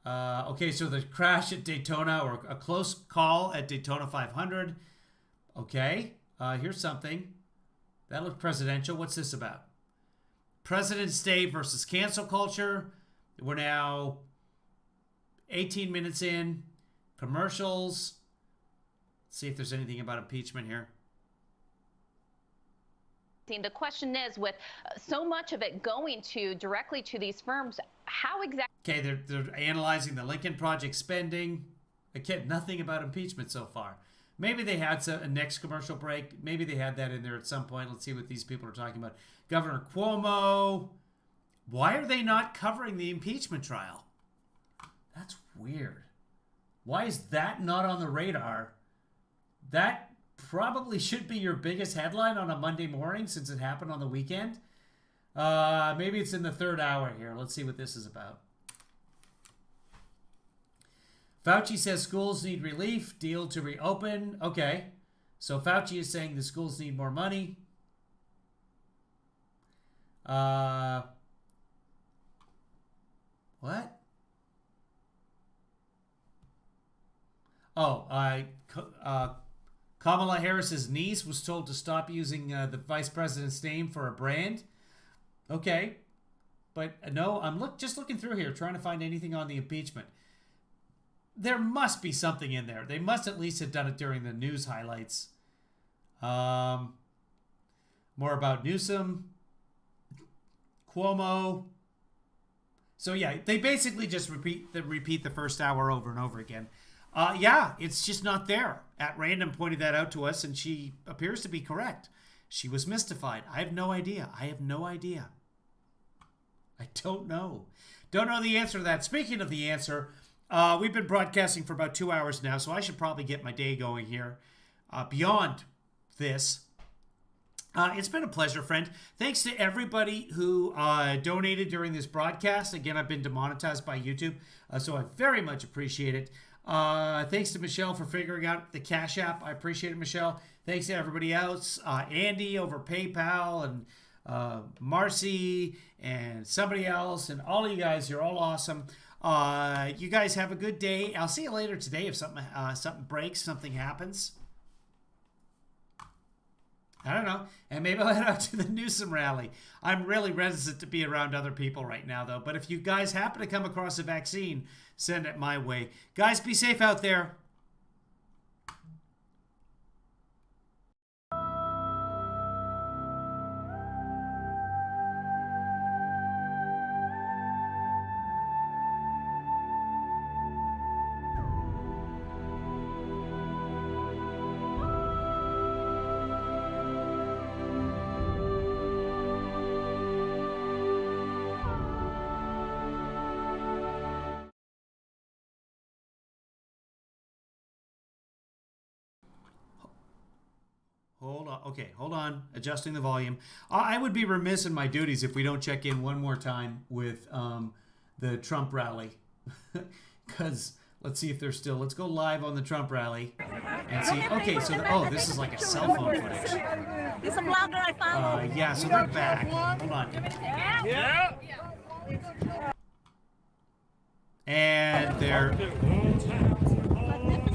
Okay, so the crash at Daytona, or a close call at Daytona 500. Okay, here's something. That looks presidential. What's this about? President's Day versus cancel culture. We're now 18 minutes in. Commercials. Let's see if there's anything about impeachment here. The question is, with so much of it going directly to these firms, how exactly? Okay, they're analyzing the Lincoln Project spending. Again, nothing about impeachment so far. Maybe they had a next commercial break. Maybe they had that in there at some point. Let's see what these people are talking about. Governor Cuomo. Why are they not covering the impeachment trial? That's weird. Why is that not on the radar? That probably should be your biggest headline on a Monday morning since it happened on the weekend. Maybe it's in the third hour here. Let's see what this is about. Fauci says schools need relief, deal to reopen. Okay, so Fauci is saying the schools need more money. What? Oh, Kamala Harris's niece was told to stop using the vice president's name for a brand. Okay, but no, I'm just looking through here, trying to find anything on the impeachment. There must be something in there. They must at least have done it during the news highlights. More about Newsom, Cuomo. So yeah, they basically just repeat the first hour over and over again. Yeah, it's just not there. At Random pointed that out to us, and she appears to be correct. She was mystified. I have no idea. I don't know. Don't know the answer to that. Speaking of the answer, we've been broadcasting for about 2 hours now, so I should probably get my day going here. Beyond this, it's been a pleasure, friend. Thanks to everybody who donated during this broadcast. Again, I've been demonetized by YouTube, so I very much appreciate it. Thanks to Michelle for figuring out the Cash App. I appreciate it, Michelle. Thanks to everybody else. Andy over PayPal, and Marcy, and somebody else, and all of you guys. You're all awesome. You guys have a good day. I'll see you later today if something breaks, something happens. I don't know. And maybe I'll head out to the Newsom rally. I'm really reticent to be around other people right now, though. But if you guys happen to come across a vaccine, send it my way. Guys, be safe out there. Hold on. Okay, hold on. Adjusting the volume. I would be remiss in my duties if we don't check in one more time with the Trump rally. Because let's see if they're still. Let's go live on the Trump rally and see. Okay, so this is like a cell phone footage. He's a blogger I follow. Yeah, so they're back. Hold on. Yeah. And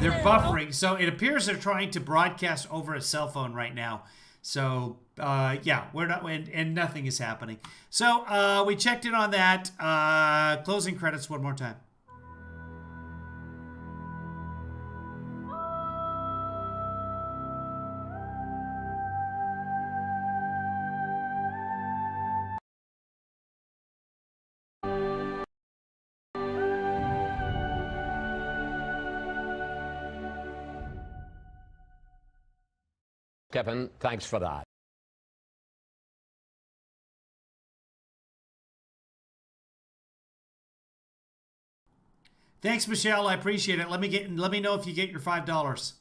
they're buffering, so it appears they're trying to broadcast over a cell phone right now. So yeah, we're not, and nothing is happening. So we checked in on that. Closing credits one more time. Kevin, thanks for that. Thanks, Michelle. I appreciate it. Let me know if you get your $5.